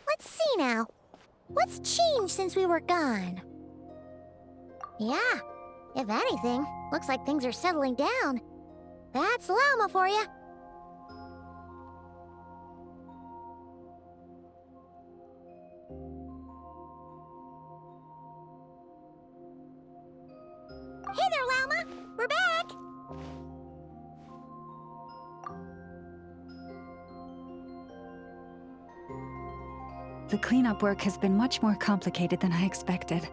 Let's see now. What's changed since we were gone? Yeah, if anything, looks like things are settling down. That's Llama for you. Hey there, Llama! We're back! The cleanup work has been much more complicated than I expected.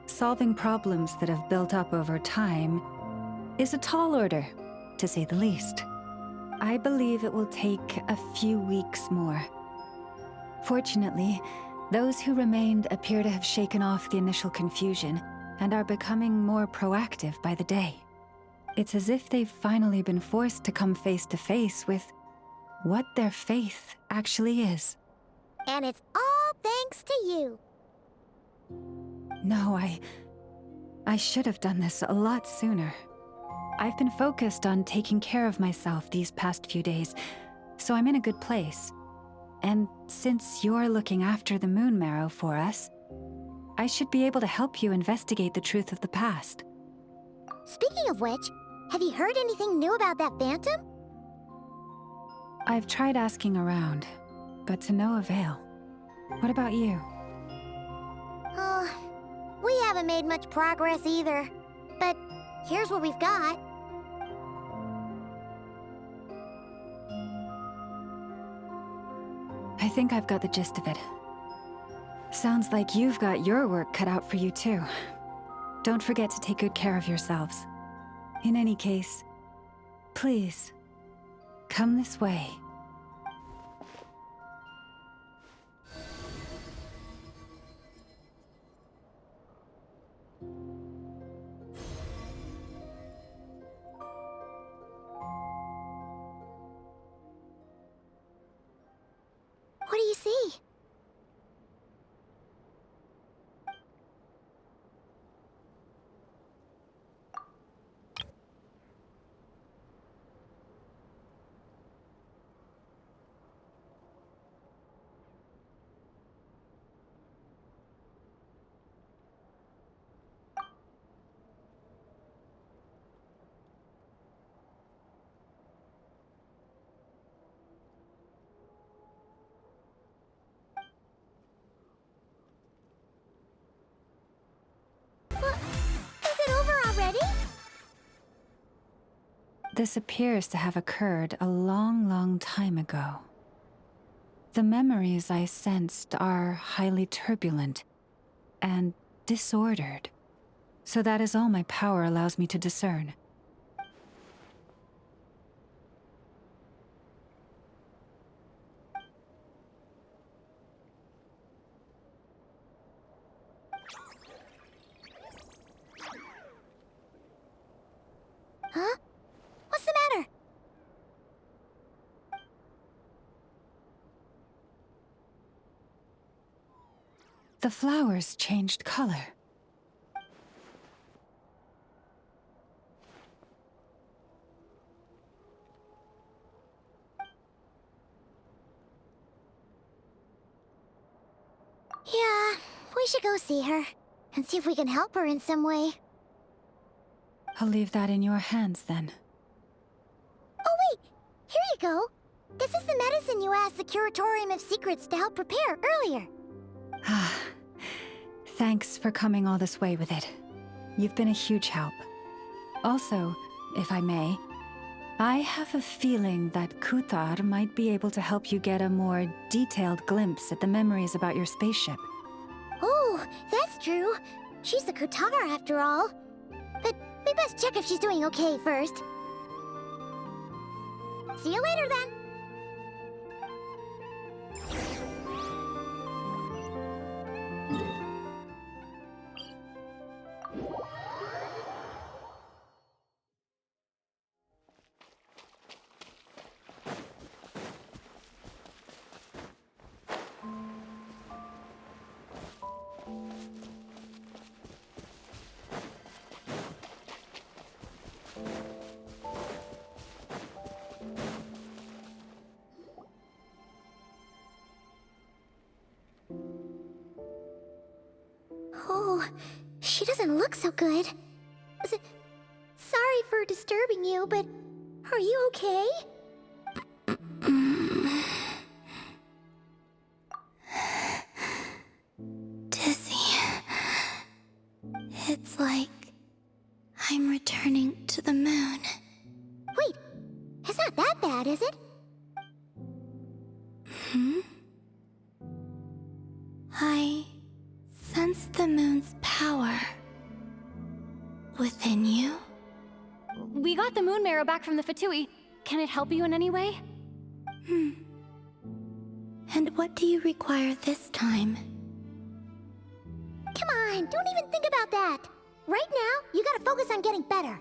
Solving problems that have built up over time is a tall order, to say the least. I believe it will take a few weeks more. Fortunately, those who remained appear to have shaken off the initial confusion and are becoming more proactive by the day. It's as if they've finally been forced to come face to face with what their faith actually is. And it's all thanks to you. No, I should have done this a lot sooner. I've been focused on taking care of myself these past few days, so I'm in a good place. And since you're looking after the moon marrow for us, I should be able to help you investigate the truth of the past. Speaking of which, have you heard anything new about that phantom? I've tried asking around, but to no avail. What about you? Oh, we haven't made much progress either. But here's what we've got. I think I've got the gist of it. Sounds like you've got your work cut out for you too. Don't forget to take good care of yourselves. In any case, please, come this way. What do you see? Is it over already? This appears to have occurred a long, long time ago. The memories I sensed are highly turbulent and disordered, so that is all my power allows me to discern. Huh? What's the matter? The flowers changed color. Yeah, we should go see her and see if we can help her in some way. I'll leave that in your hands then. Oh wait, here you go. This is the medicine you asked the Curatorium of Secrets to help prepare earlier. Ah, thanks for coming all this way with it. You've been a huge help. Also, if I may, I have a feeling that Kuthar might be able to help you get a more detailed glimpse at the memories about your spaceship. Oh, that's true. She's the Kutara after all. But we best check if she's doing okay first. See you later then. Oh, she doesn't look so good. Sorry for disturbing you, but are you okay? Dizzy. It's like I'm returning to the moon. Wait, it's not that bad, is it? I sense the moon's power within you. We got the moon marrow back from the Fatui. Can it help you in any way? And what do you require this time? Come on, don't even think about that. Right now, you gotta focus on getting better.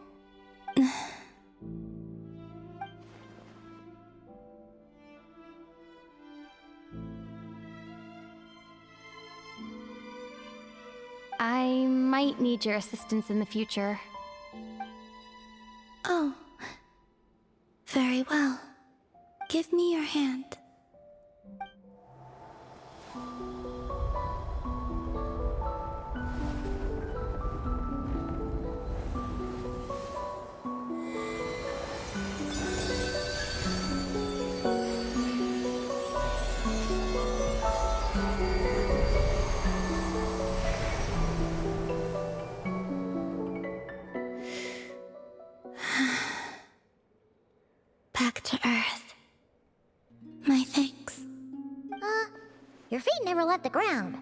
I might need your assistance in the future. Oh. Very well. Give me your hand. Back to Earth. My thanks. Your feet never left the ground.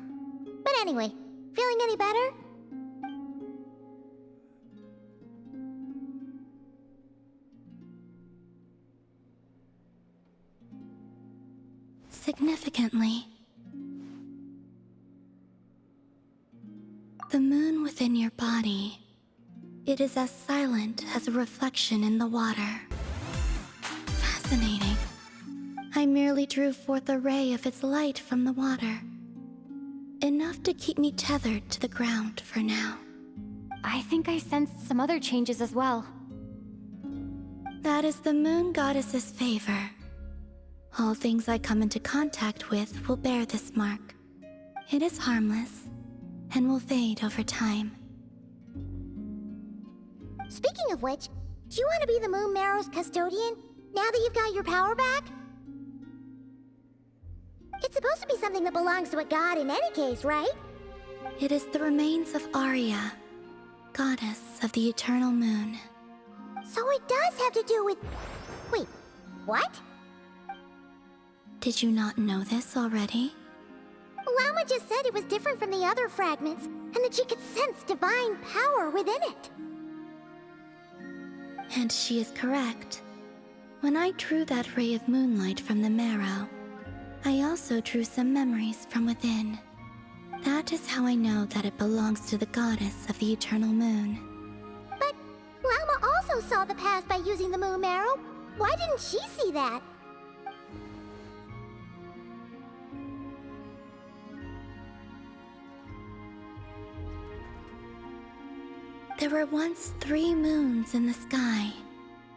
But anyway, feeling any better? Significantly, the moon within your body, it is as silent as a reflection in the water. Fascinating. I merely drew forth a ray of its light from the water. Enough to keep me tethered to the ground for now. I think I sensed some other changes as well. That is the moon goddess's favor. All things I come into contact with will bear this mark. It is harmless, and will fade over time. Speaking of which, do you want to be the Moon Marrow's custodian, now that you've got your power back? It's supposed to be something that belongs to a god in any case, right? It is the remains of Arya, goddess of the eternal moon. So it does have to do with... Wait, what? Did you not know this already? Lama just said it was different from the other fragments, and that she could sense divine power within it. And she is correct. When I drew that ray of moonlight from the marrow, I also drew some memories from within. That is how I know that it belongs to the goddess of the eternal moon. But Lama also saw the past by using the Moon Marrow. Why didn't she see that? There were once 3 moons in the sky,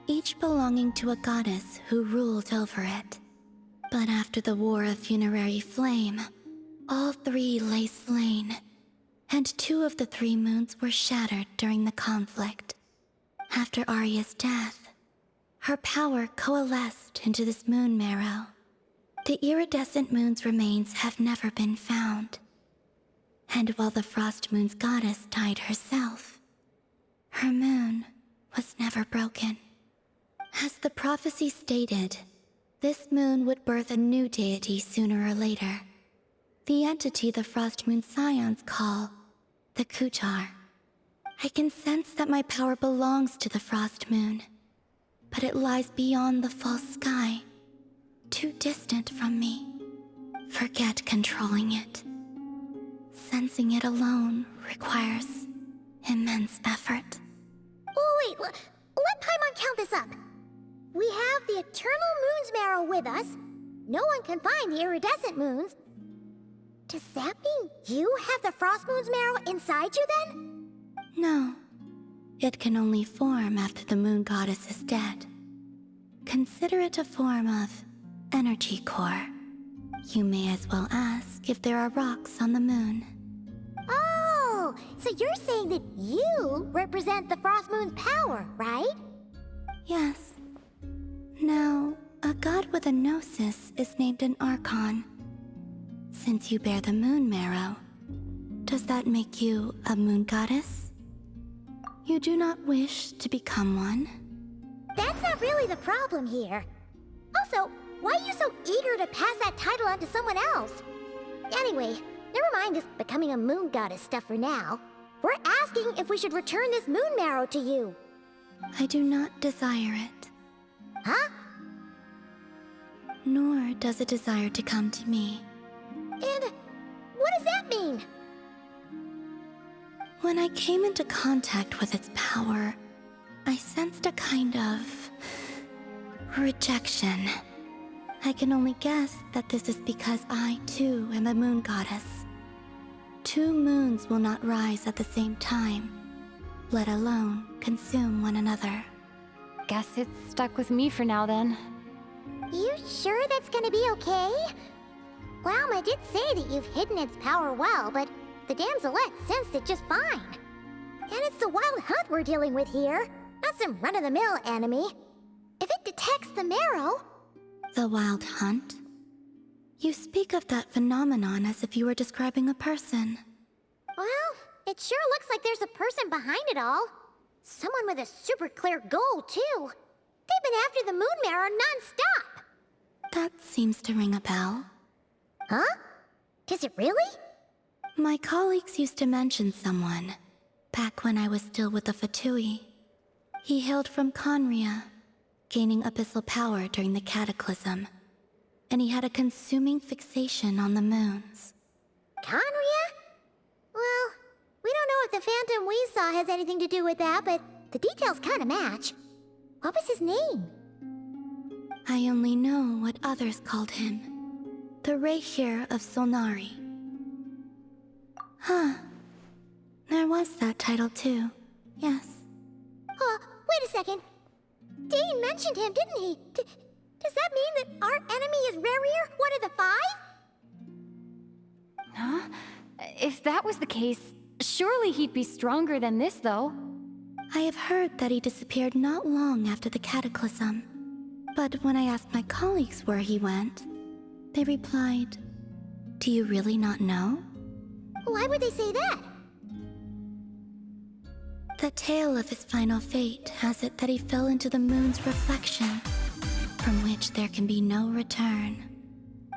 each belonging to a goddess who ruled over it. But after the War of Funerary Flame, all 3 lay slain, and 2 of the 3 moons were shattered during the conflict. After Arya's death, her power coalesced into this moon marrow. The iridescent moon's remains have never been found. And while the Frost Moon's goddess died herself, her moon was never broken. As the prophecy stated, this moon would birth a new deity sooner or later. The entity the Frost Moon Scions call the Kutar. I can sense that my power belongs to the Frost Moon, but it lies beyond the false sky, too distant from me. Forget controlling it. Sensing it alone requires immense effort. Oh, wait, let Paimon count this up. We have the Eternal Moon's Marrow with us. No one can find the iridescent moons. Does that mean you have the Frost Moon's Marrow inside you then? No. It can only form after the moon goddess is dead. Consider it a form of energy core. You may as well ask if there are rocks on the moon. Oh, So you're saying that you represent the Frost Moon's power, right? Yes. Now, a god with a gnosis is named an Archon. Since you bear the moon marrow, does that make you a moon goddess? You do not wish to become one? That's not really the problem here. Also, why are you so eager to pass that title on to someone else? Anyway, never mind this becoming a moon goddess stuff for now. We're asking if we should return this moon marrow to you. I do not desire it. Huh? Nor does it desire to come to me. And what does that mean? When I came into contact with its power, I sensed a kind of rejection. I can only guess that this is because I, too, am a moon goddess. 2 moons will not rise at the same time, let alone consume one another. Guess it's stuck with me for now then. You sure that's gonna be okay? Glauma did say that you've hidden its power well, but the damselette sensed it just fine. And it's the wild hunt we're dealing with here, not some run-of-the-mill enemy. If it detects the marrow... The wild hunt? You speak of that phenomenon as if you were describing a person. Well, it sure looks like there's a person behind it all. Someone with a super clear goal, too. They've been after the moon marrow non-stop. That seems to ring a bell. Huh? Is it really? My colleagues used to mention someone, back when I was still with the Fatui. He hailed from Conria, gaining abyssal power during the Cataclysm, and he had a consuming fixation on the moons. Conria? Well, we don't know if the phantom we saw has anything to do with that, but the details kinda match. What was his name? I only know what others called him. The Reihir of Solnari. Huh. There was that title too. Yes. Wait a second. Dane mentioned him, didn't he? Does that mean that our enemy is Rerir, one of the 5? Huh? If that was the case, surely he'd be stronger than this, though. I have heard that he disappeared not long after the Cataclysm. But when I asked my colleagues where he went, they replied, "Do you really not know?" Why would they say that? The tale of his final fate has it that he fell into the moon's reflection, from which there can be no return.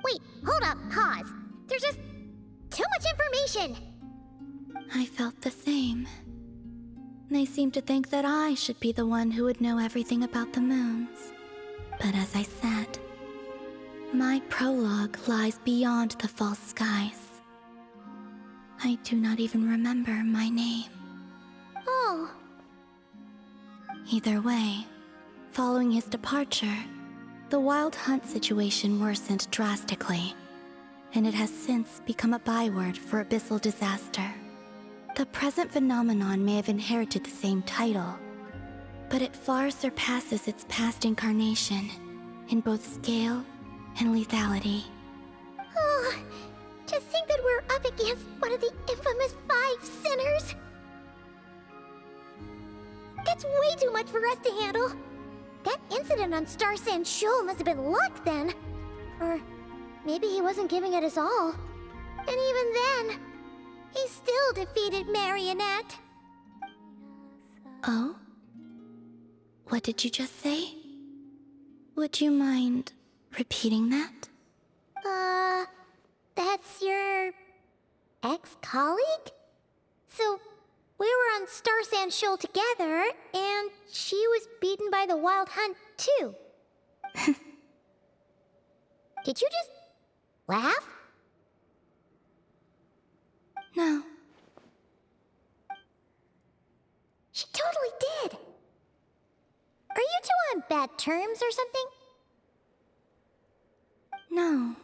Wait, hold up, pause. There's just too much information. I felt the same. They seemed to think that I should be the one who would know everything about the moons. But as I said, my prologue lies beyond the false skies. I do not even remember my name. Oh. Either way, following his departure, the wild hunt situation worsened drastically, and it has since become a byword for abyssal disaster. The present phenomenon may have inherited the same title, but it far surpasses its past incarnation in both scale and lethality. Oh, to think that we're up against one of the infamous 5 sinners. That's way too much for us to handle. That incident on Star Sand Shoal must have been luck then. Or maybe he wasn't giving it his all. And even then, he still defeated Marionette. Oh? What did you just say? Would you mind repeating that? That's your ex-colleague? So, we were on Star Sand Shoal together, and she was beaten by the Wild Hunt, too. Did you just laugh? No. She totally did. Are you two on bad terms or something? No.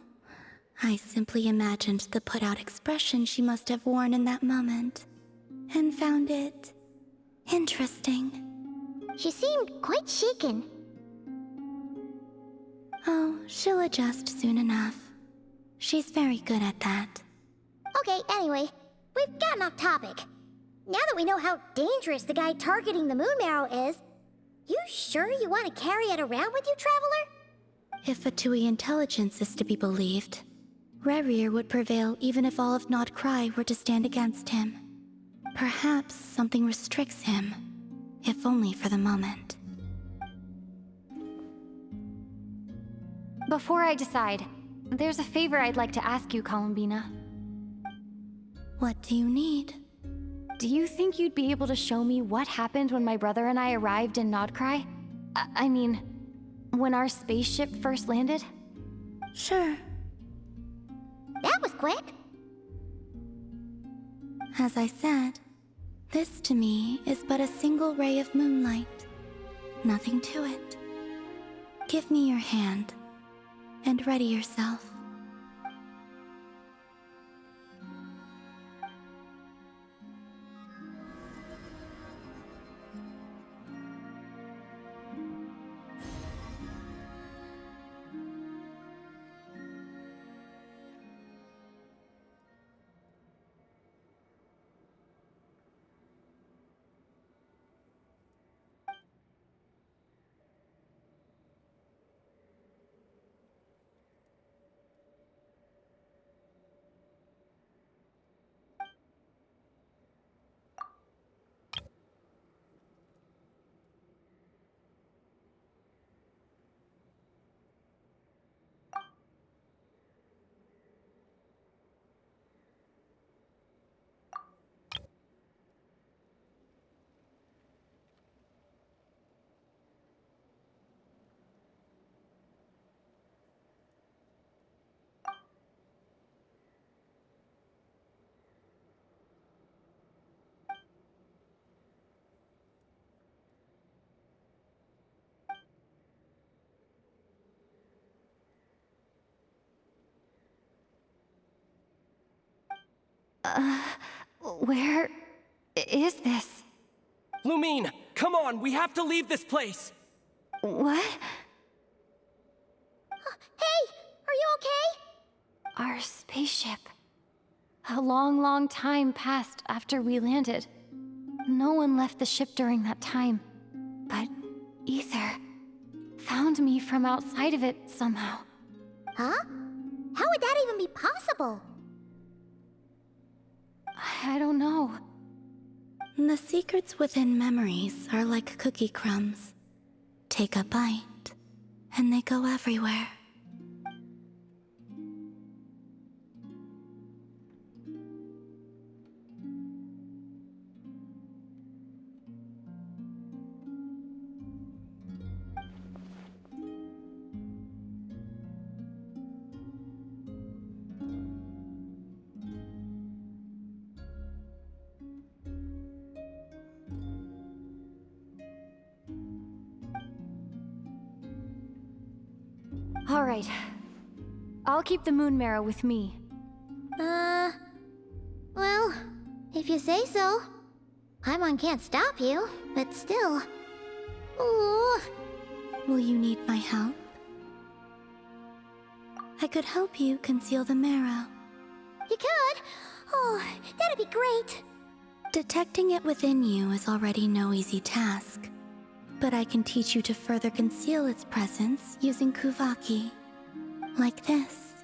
I simply imagined the put-out expression she must have worn in that moment, and found it interesting. She seemed quite shaken. Oh, she'll adjust soon enough. She's very good at that. Okay, anyway, we've gotten off topic. Now that we know how dangerous the guy targeting the moon marrow is, you sure you want to carry it around with you, Traveler? If Fatui intelligence is to be believed, Rerir would prevail even if all of Nod Krai were to stand against him. Perhaps something restricts him, if only for the moment. Before I decide, there's a favor I'd like to ask you, Columbina. What do you need? Do you think you'd be able to show me what happened when my brother and I arrived in Nod Krai? I mean, when our spaceship first landed? Sure. That was quick. As I said, this to me is but a single ray of moonlight. Nothing to it. Give me your hand, and ready yourself. Where is this? Lumine, come on, we have to leave this place! What? Hey, are you okay? Our spaceship. A long, long time passed after we landed. No one left the ship during that time. But Ether found me from outside of it somehow. Huh? How would that even be possible? I don't know. The secrets within memories are like cookie crumbs. Take a bite, and they go everywhere. All right. I'll keep the moon marrow with me. Well, if you say so. Paimon can't stop you, but still. Ooh. Will you need my help? I could help you conceal the marrow. You could? Oh, that'd be great. Detecting it within you is already no easy task. But I can teach you to further conceal its presence using Kuvaki. Like this.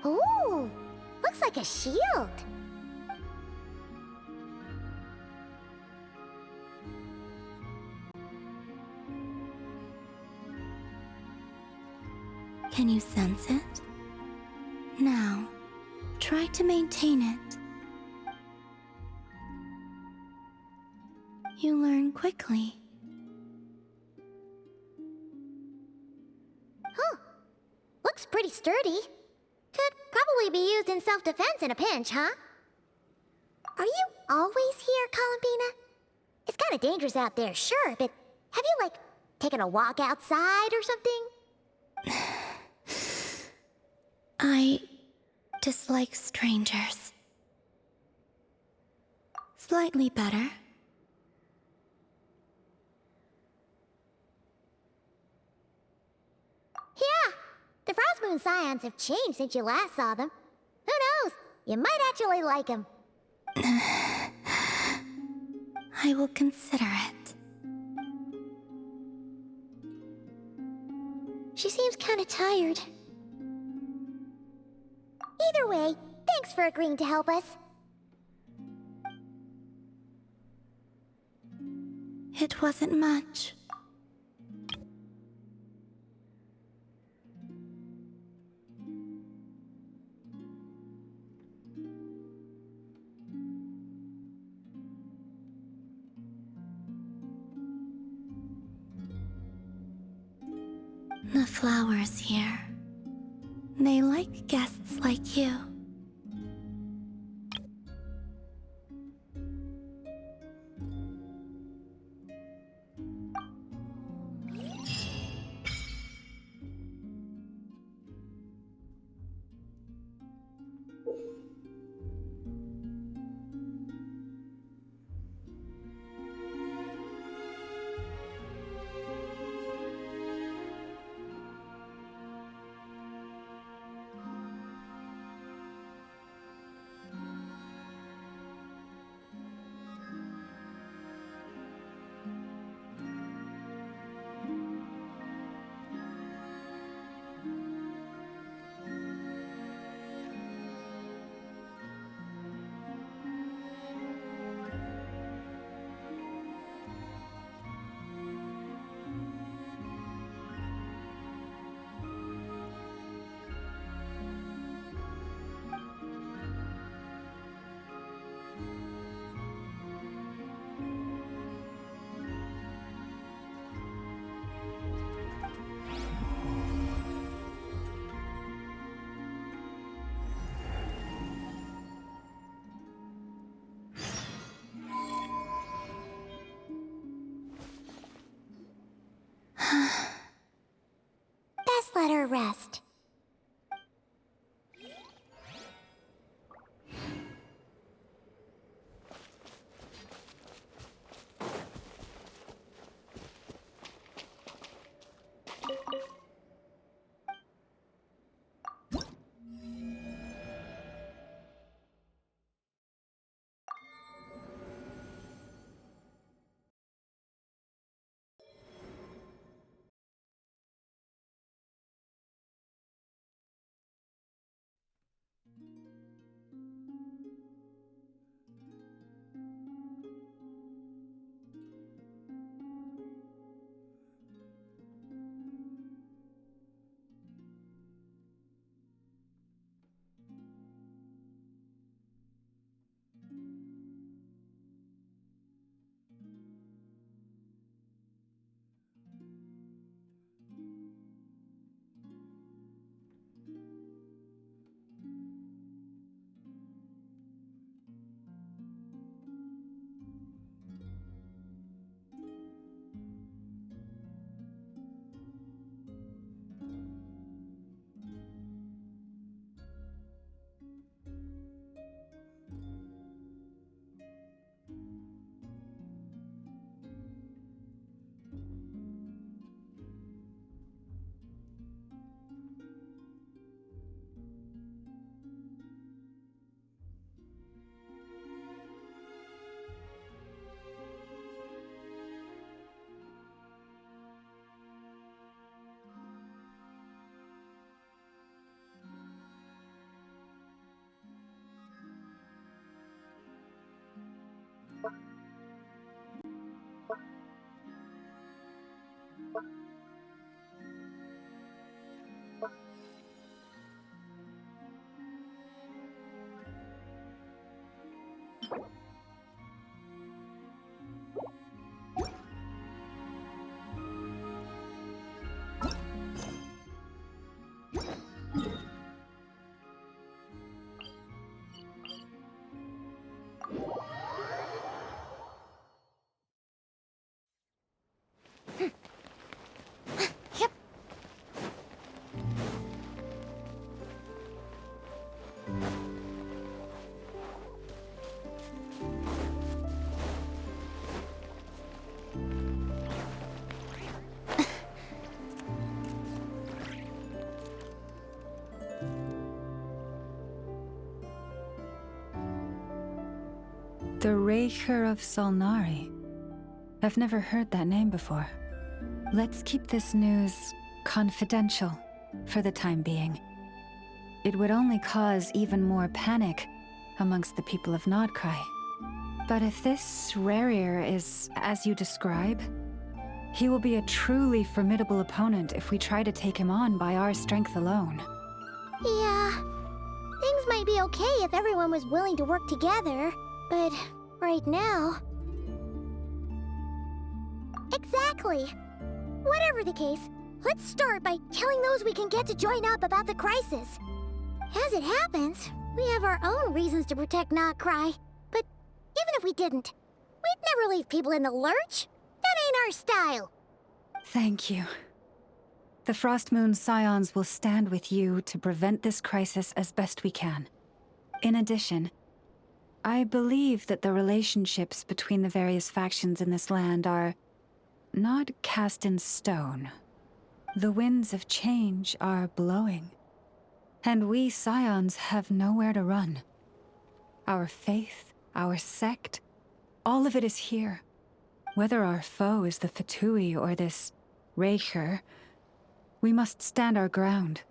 Ooh, looks like a shield. Can you sense it? Now, try to maintain it. You learn quickly. Huh. Looks pretty sturdy. Could probably be used in self-defense in a pinch, huh? Are you always here, Columbina? It's kind of dangerous out there, sure, but have you, like, taken a walk outside or something? I dislike strangers. Slightly better. Moon Scions have changed since you last saw them. Who knows? You might actually like them. I will consider it. She seems kind of tired. Either way, thanks for agreeing to help us. It wasn't much. The flowers here. They like guests like you. Best let her rest. The Reicher of Solnari. I've never heard that name before. Let's keep this news confidential for the time being. It would only cause even more panic amongst the people of Nod Krai. But if this Rerir is as you describe, he will be a truly formidable opponent if we try to take him on by our strength alone. Yeah, things might be okay if everyone was willing to work together, but right now... Exactly. Whatever the case, let's start by telling those we can get to join up about the crisis. As it happens, we have our own reasons to protect Nod Krai, but even if we didn't, we'd never leave people in the lurch. That ain't our style. Thank you. The Frost Moon Scions will stand with you to prevent this crisis as best we can. In addition, I believe that the relationships between the various factions in this land are not cast in stone. The winds of change are blowing, and we Scions have nowhere to run. Our faith, our sect, all of it is here. Whether our foe is the Fatui or this Reicher, we must stand our ground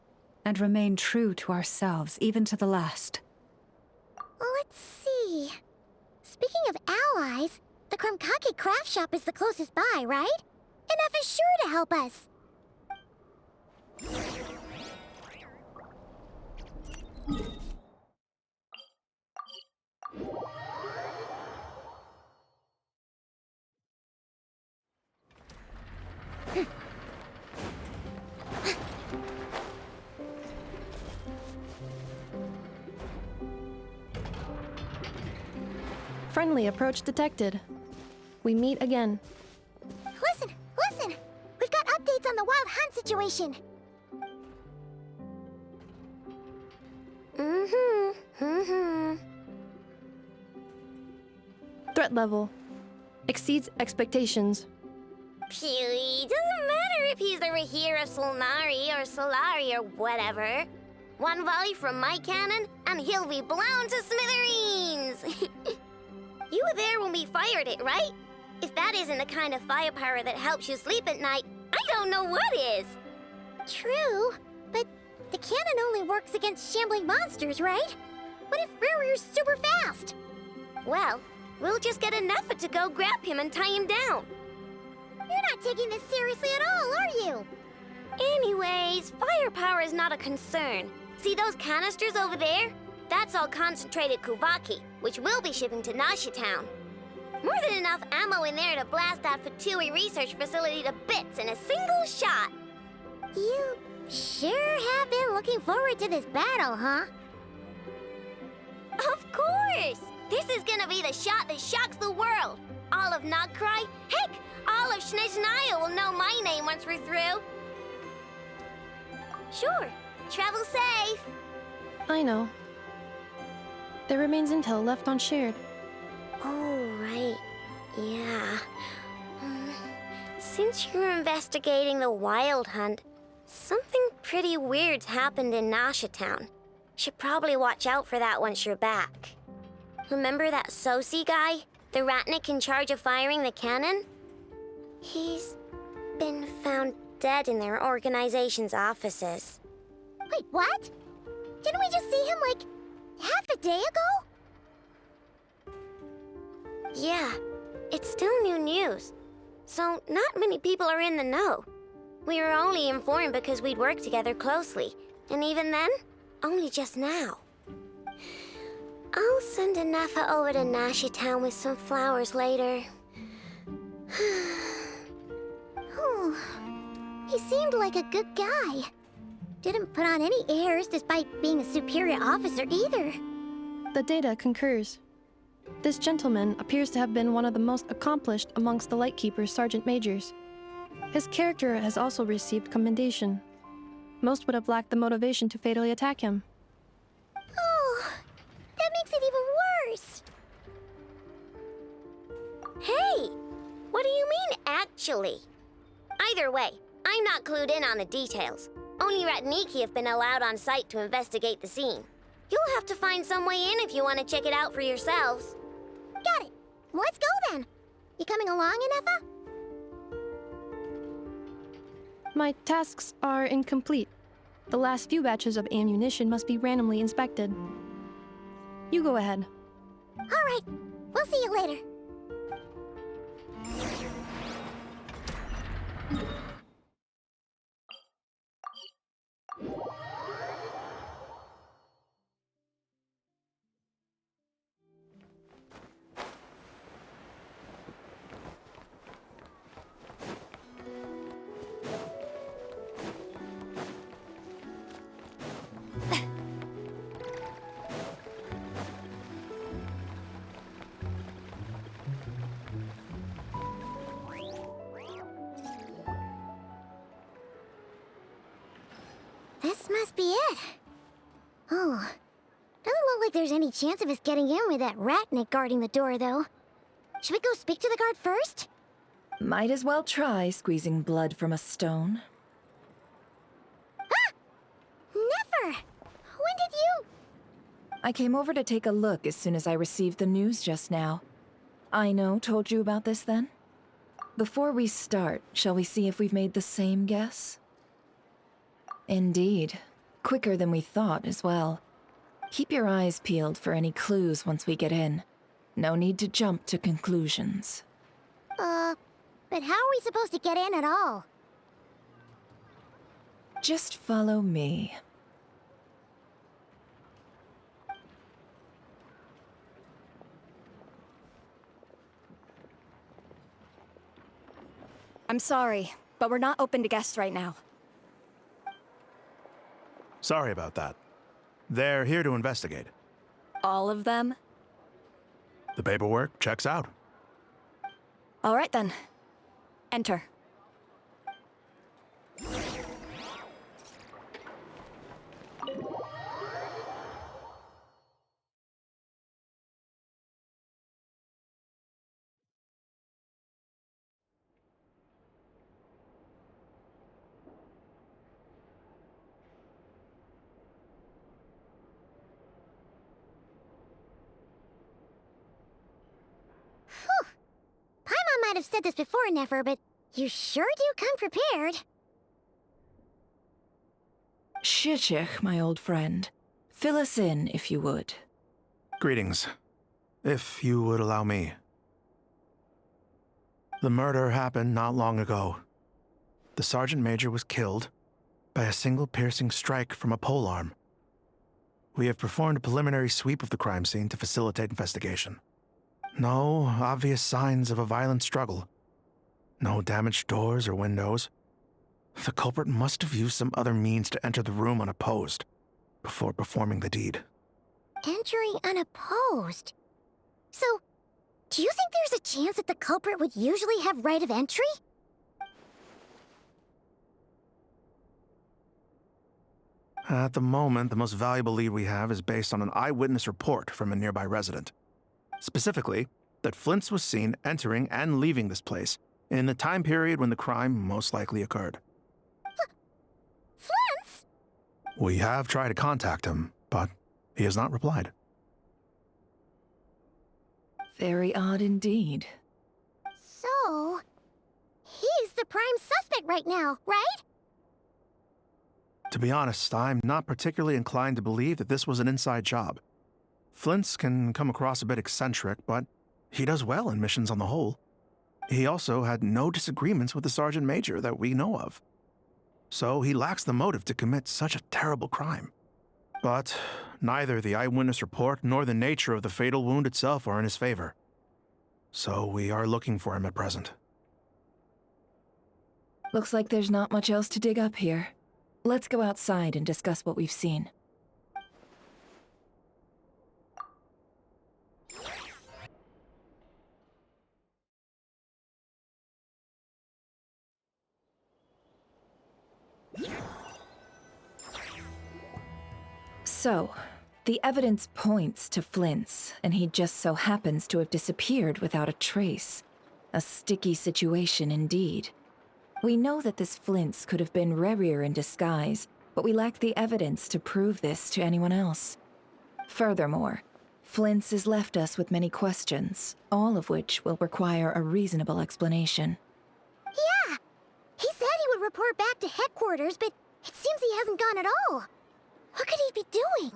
and remain true to ourselves, even to the last. Let's see. Speaking of allies, the Krumkake craft shop is the closest by, right? Enough is sure to help us. Friendly approach detected. We meet again. Listen! We've got updates on the wild hunt situation. Threat level exceeds expectations. Phew, doesn't matter if he's the Rerir of Solnari or Solari or whatever. One volley from my cannon, and he'll be blown to smithereens! You were there when we fired it, right? If that isn't the kind of firepower that helps you sleep at night, I don't know what is! True, but the cannon only works against shambling monsters, right? What if Rerir's super fast? Well, we'll just get enough to go grab him and tie him down. You're not taking this seriously at all, are you? Anyways, firepower is not a concern. See those canisters over there? That's all concentrated Kuvaki, which we'll be shipping to Nasha Town. More than enough ammo in there to blast that Fatui research facility to bits in a single shot. You sure have been looking forward to this battle, huh? Of course! This is gonna be the shot that shocks the world. All of Nod Krai, heck, all of Snezhnaya will know my name once we're through. Sure, travel safe. I know. There remains intel left unshared. Oh, right. Yeah. Since you're investigating the wild hunt, something pretty weird's happened in Nasha Town. Should probably watch out for that once you're back. Remember that Sosi guy? The Ratnik in charge of firing the cannon? He's been found dead in their organization's offices. Wait, what? Didn't we just see him, like, half a day ago? Yeah, it's still new news. So not many people are in the know. We were only informed because we'd worked together closely. And even then, only just now. I'll send Anafa over to Nasha Town with some flowers later. Oh, he seemed like a good guy. Didn't put on any airs despite being a superior officer either. The data concurs. This gentleman appears to have been one of the most accomplished amongst the Lightkeeper's Sergeant Majors. His character has also received commendation. Most would have lacked the motivation to fatally attack him. Oh, that makes it even worse. Hey, what do you mean, actually? Either way, I'm not clued in on the details. Only Ratniki have been allowed on site to investigate the scene. You'll have to find some way in if you want to check it out for yourselves. Got it. let's go then. You coming along, Inefa? My tasks are incomplete. The last few batches of ammunition must be randomly inspected. You go ahead. All right, we'll see you later. This must be it. Oh, doesn't look like there's any chance of us getting in with that ratnik guarding the door, though. Should we go speak to the guard first? Might as well try squeezing blood from a stone. Ah! Never! When did you... I came over to take a look as soon as I received the news just now. Aino told you about this then? Before we start, shall we see if we've made the same guess? Indeed. Quicker than we thought as well. Keep your eyes peeled for any clues once we get in. No need to jump to conclusions. But how are we supposed to get in at all? Just follow me. I'm sorry, but we're not open to guests right now. Sorry about that. They're here to investigate. All of them? The paperwork checks out. All right then. Enter. Paimon might have said this before, Nefer, but you sure do come prepared. Shishich, my old friend. Fill us in, if you would. Greetings. If you would allow me. The murder happened not long ago. The Sergeant Major was killed by a single piercing strike from a polearm. We have performed a preliminary sweep of the crime scene to facilitate investigation. No obvious signs of a violent struggle. No damaged doors or windows. The culprit must have used some other means to enter the room unopposed before performing the deed. Entering unopposed? So, do you think there's a chance that the culprit would usually have right of entry? At the moment, the most valuable lead we have is based on an eyewitness report from a nearby resident. Specifically, that Flint's was seen entering and leaving this place in the time period when the crime most likely occurred. Flint's? We have tried to contact him, but he has not replied. Very odd indeed. So, he's the prime suspect right now, right? To be honest, I'm not particularly inclined to believe that this was an inside job. Flint's can come across a bit eccentric, but he does well in missions on the whole. He also had no disagreements with the Sergeant Major that we know of. So he lacks the motive to commit such a terrible crime. But neither the eyewitness report nor the nature of the fatal wound itself are in his favor. So we are looking for him at present. Looks like there's not much else to dig up here. Let's go outside and discuss what we've seen. So, the evidence points to Flint's, and he just so happens to have disappeared without a trace. A sticky situation indeed. We know that this Flint's could have been Rerir in disguise, but we lack the evidence to prove this to anyone else. Furthermore, Flint's has left us with many questions, all of which will require a reasonable explanation. Yeah! He said he would report back to headquarters, but it seems he hasn't gone at all. What could he be doing?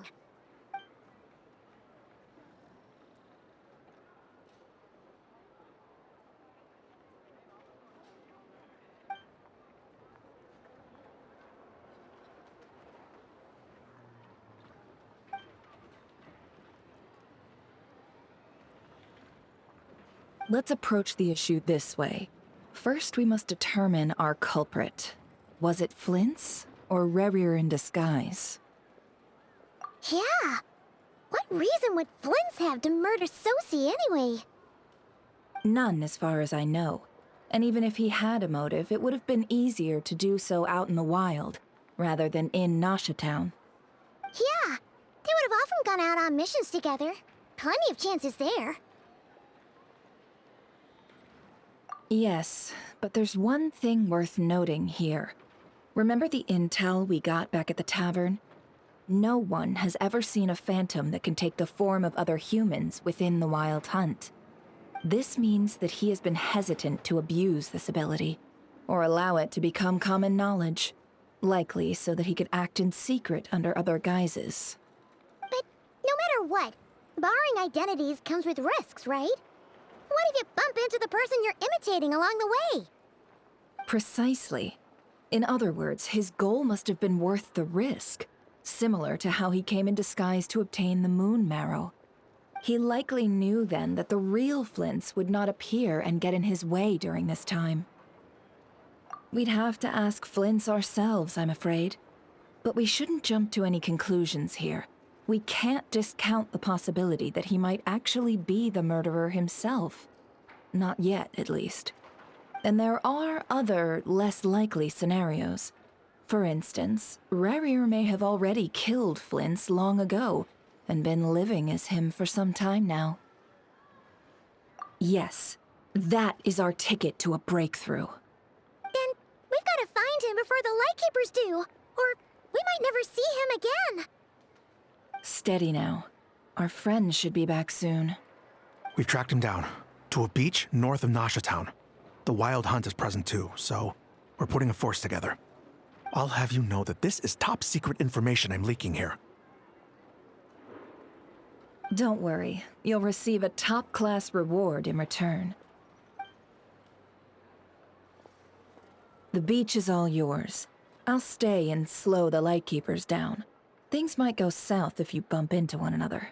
Let's approach the issue this way. First, we must determine our culprit. Was it Flint's or Rerir in disguise? Yeah! What reason would Flint's have to murder Sosie anyway? None, as far as I know. And even if he had a motive, it would have been easier to do so out in the wild, rather than in Nasha Town. Yeah! They would have often gone out on missions together. Plenty of chances there. Yes, but there's one thing worth noting here. Remember the intel we got back at the tavern? No one has ever seen a phantom that can take the form of other humans within the Wild Hunt. This means that he has been hesitant to abuse this ability, or allow it to become common knowledge, likely so that he could act in secret under other guises. But no matter what, borrowing identities comes with risks, right? What if you bump into the person you're imitating along the way? Precisely. In other words, his goal must have been worth the risk, similar to how he came in disguise to obtain the moon marrow. He likely knew then that the real Flints would not appear and get in his way during this time. We'd have to ask Flints ourselves, I'm afraid. But we shouldn't jump to any conclusions here. We can't discount the possibility that he might actually be the murderer himself. Not yet, at least. And there are other, less likely scenarios. For instance, Rerir may have already killed Flint's long ago, and been living as him for some time now. Yes, that is our ticket to a breakthrough. Then we've got to find him before the Lightkeepers do, or we might never see him again. Steady now. Our friend should be back soon. We've tracked him down to a beach north of Nasha Town. The Wild Hunt is present too, so we're putting a force together. I'll have you know that this is top secret information I'm leaking here. Don't worry, you'll receive a top-class reward in return. The beach is all yours. I'll stay and slow the Lightkeepers down. Things might go south if you bump into one another.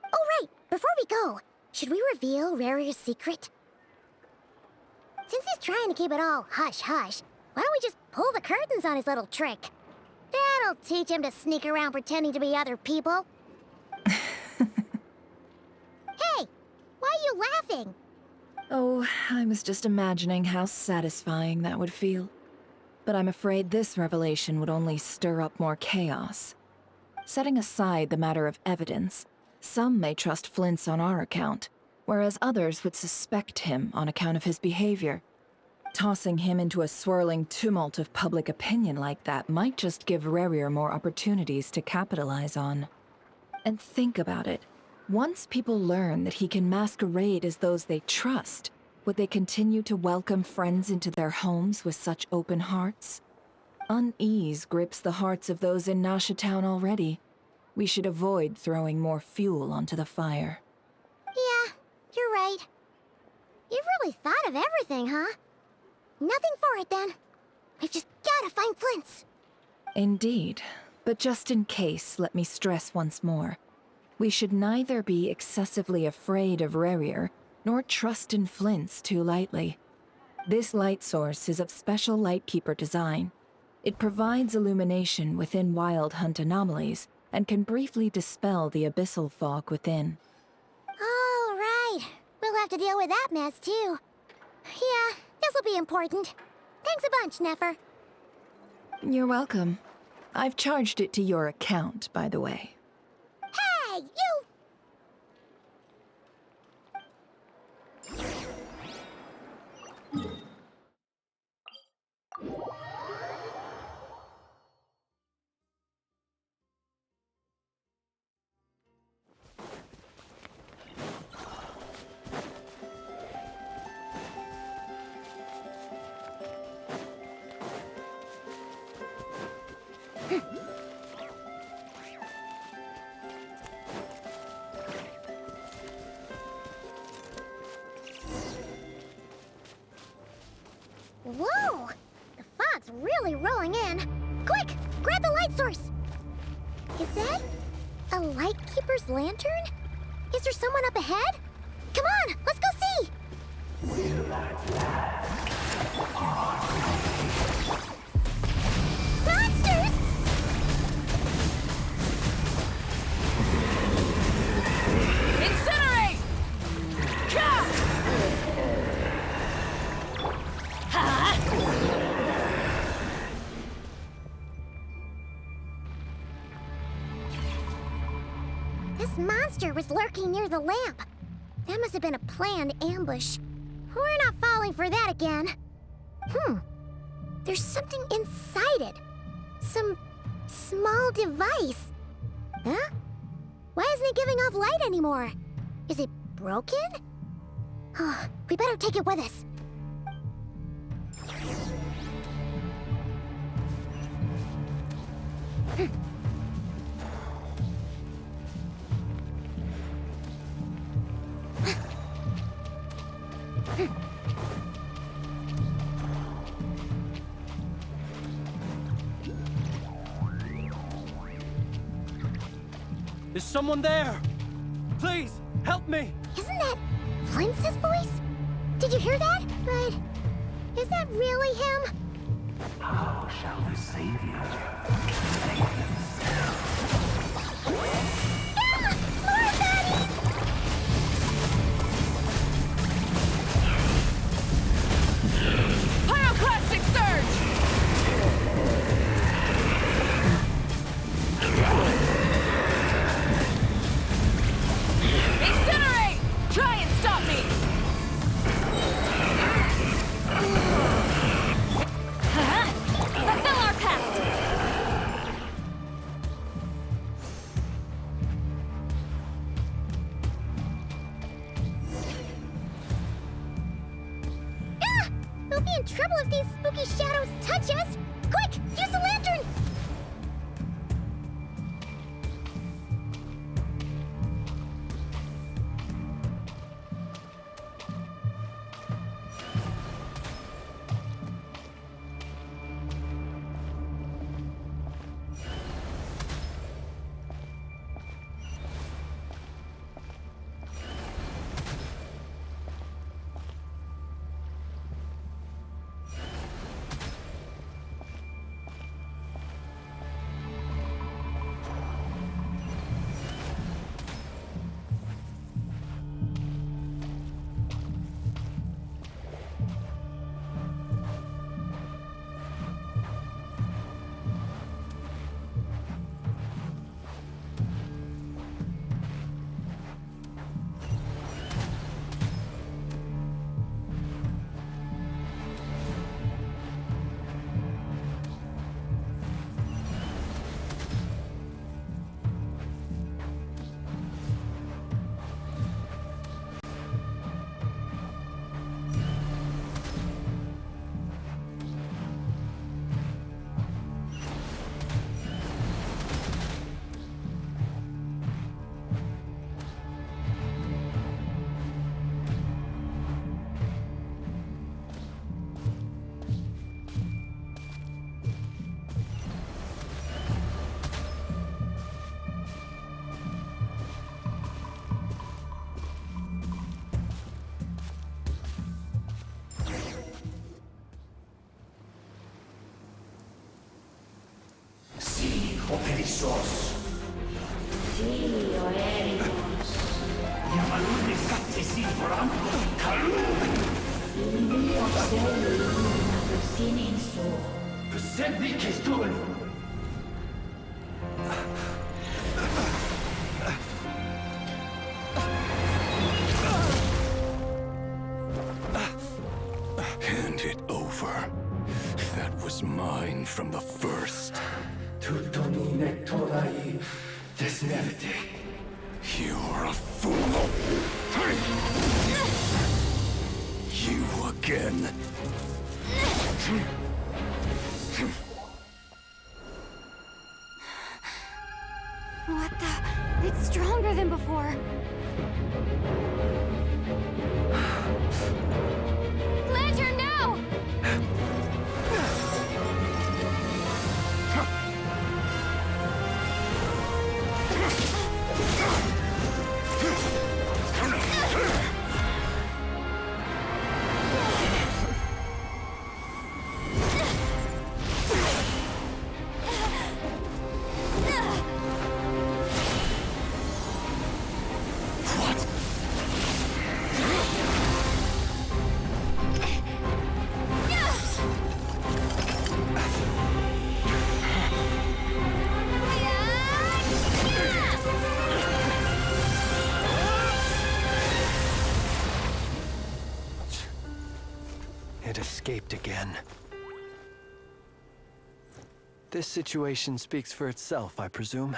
Oh right, before we go, should we reveal Rerir's secret? Since he's trying to keep it all hush-hush, why don't we just pull the curtains on his little trick? That'll teach him to sneak around pretending to be other people. Hey, why are you laughing? Oh, I was just imagining how satisfying that would feel. But I'm afraid this revelation would only stir up more chaos. Setting aside the matter of evidence, some may trust Flint's on our account, whereas others would suspect him on account of his behavior. Tossing him into a swirling tumult of public opinion like that might just give Rerir more opportunities to capitalize on. And think about it. Once people learn that he can masquerade as those they trust, would they continue to welcome friends into their homes with such open hearts? Unease grips the hearts of those in Nasha Town already. We should avoid throwing more fuel onto the fire. Yeah, you're right. You've really thought of everything, huh? Nothing for it, then. We've just gotta find Flint's. Indeed. But just in case, let me stress once more. We should neither be excessively afraid of Rerir, nor trust in Flint's too lightly. This light source is of special Lightkeeper design. It provides illumination within Wild Hunt anomalies, and can briefly dispel the abyssal fog within. Oh, right. We'll have to deal with that mess, too. Yeah, this'll be important. Thanks a bunch, Nefer. You're welcome. I've charged it to your account, by the way. Hey, you! really rolling in. Quick, grab the light source. Is that a lightkeeper's lantern? Is there someone up ahead? Come on, let's go see! Monsters! Incinerate! Ka! Ha! This monster was lurking near the lamp. That must have been a planned ambush. We're not falling for that again. There's something inside it. Some small device. Huh? Why isn't it giving off light anymore? Is it broken? Oh, we better take it with us. Is someone there? Please, help me! Isn't that Flint's voice? Did you hear that? But is that really him? How shall the Savior save himself? Ah! More baddies! Pyroclastic surge! Incinerate! Try and stop me! Fulfill our pact! Ah! We'll be in trouble if these spooky shadows touch us! Quick, use the lantern! Operissos. Yamalune satsisi forampos kalun. Persevi kestul. Hand it over. That was mine from the first. Tutoni nektorai desmerte. You're a fool. You again. What the? It's stronger than before. Lantern now! escaped again. This situation speaks for itself, I presume.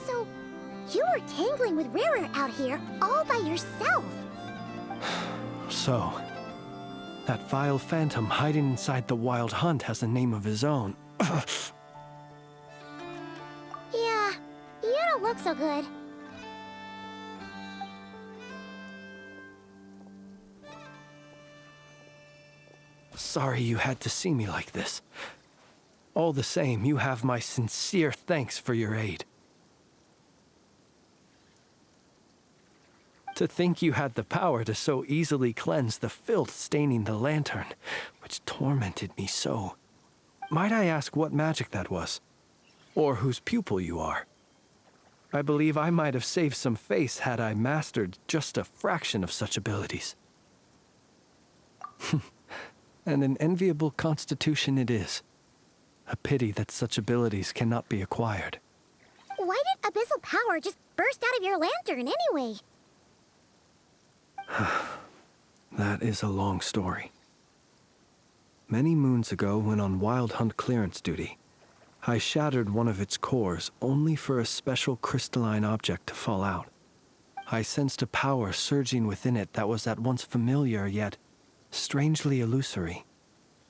So, you were tangling with Rara out here all by yourself. So, that vile phantom hiding inside the Wild Hunt has a name of his own. Yeah, you don't look so good. Sorry you had to see me like this. All the same, you have my sincere thanks for your aid. To think you had the power to so easily cleanse the filth staining the lantern, which tormented me so. Might I ask what magic that was? Or whose pupil you are? I believe I might have saved some face had I mastered just a fraction of such abilities. And an enviable constitution it is. A pity that such abilities cannot be acquired. Why did abyssal power just burst out of your lantern anyway? That is a long story. Many moons ago, when on Wild Hunt clearance duty, I shattered one of its cores only for a special crystalline object to fall out. I sensed a power surging within it that was at once familiar yet strangely illusory.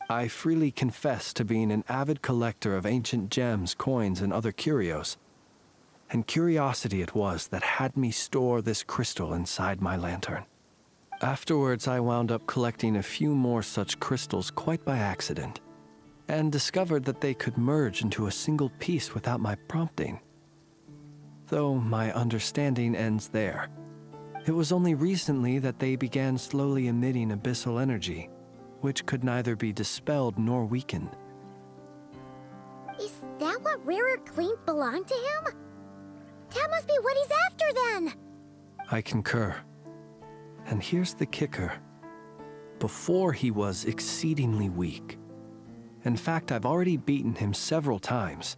I freely confess to being an avid collector of ancient gems, coins, and other curios. And curiosity it was that had me store this crystal inside my lantern. Afterwards, I wound up collecting a few more such crystals quite by accident, and discovered that they could merge into a single piece without my prompting. Though my understanding ends there. It was only recently that they began slowly emitting abyssal energy, which could neither be dispelled nor weakened. Is that what Rara claimed belonged to him? That must be what he's after then! I concur. And here's the kicker. Before he was exceedingly weak. In fact, I've already beaten him several times,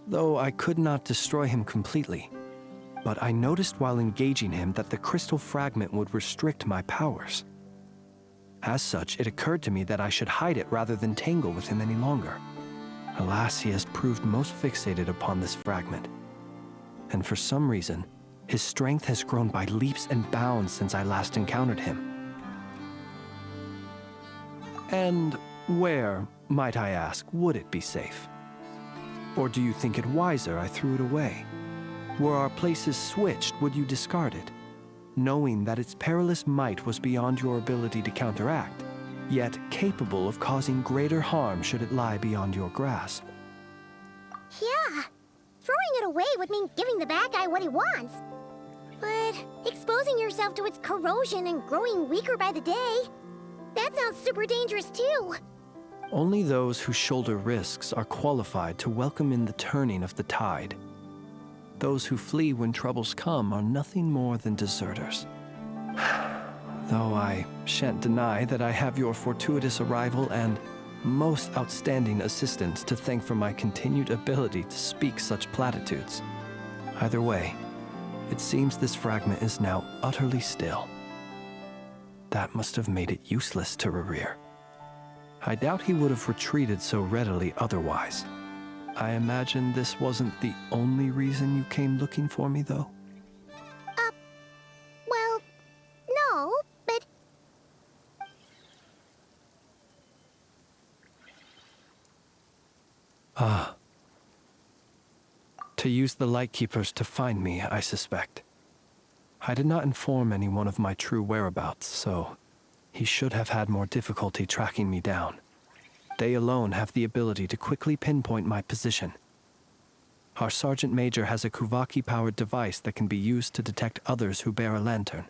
though I could not destroy him completely. But I noticed while engaging him that the crystal fragment would restrict my powers. As such, it occurred to me that I should hide it rather than tangle with him any longer. Alas, he has proved most fixated upon this fragment. And for some reason, his strength has grown by leaps and bounds since I last encountered him. And where, might I ask, would it be safe? Or do you think it wiser I threw it away? Were our places switched, would you discard it, knowing that its perilous might was beyond your ability to counteract, yet capable of causing greater harm should it lie beyond your grasp? Yeah, throwing it away would mean giving the bad guy what he wants. But exposing yourself to its corrosion and growing weaker by the day, that sounds super dangerous too. Only those who shoulder risks are qualified to welcome in the turning of the tide. Those who flee when troubles come are nothing more than deserters. Though I shan't deny that I have your fortuitous arrival and most outstanding assistance to thank for my continued ability to speak such platitudes. Either way, it seems this fragment is now utterly still. That must have made it useless to Rerir. I doubt he would have retreated so readily otherwise. I imagine this wasn't the only reason you came looking for me, though? Well, no, but... Ah. To use the Lightkeepers to find me, I suspect. I did not inform anyone of my true whereabouts, so he should have had more difficulty tracking me down. They alone have the ability to quickly pinpoint my position. Our Sergeant Major has a Kuvaki-powered device that can be used to detect others who bear a lantern.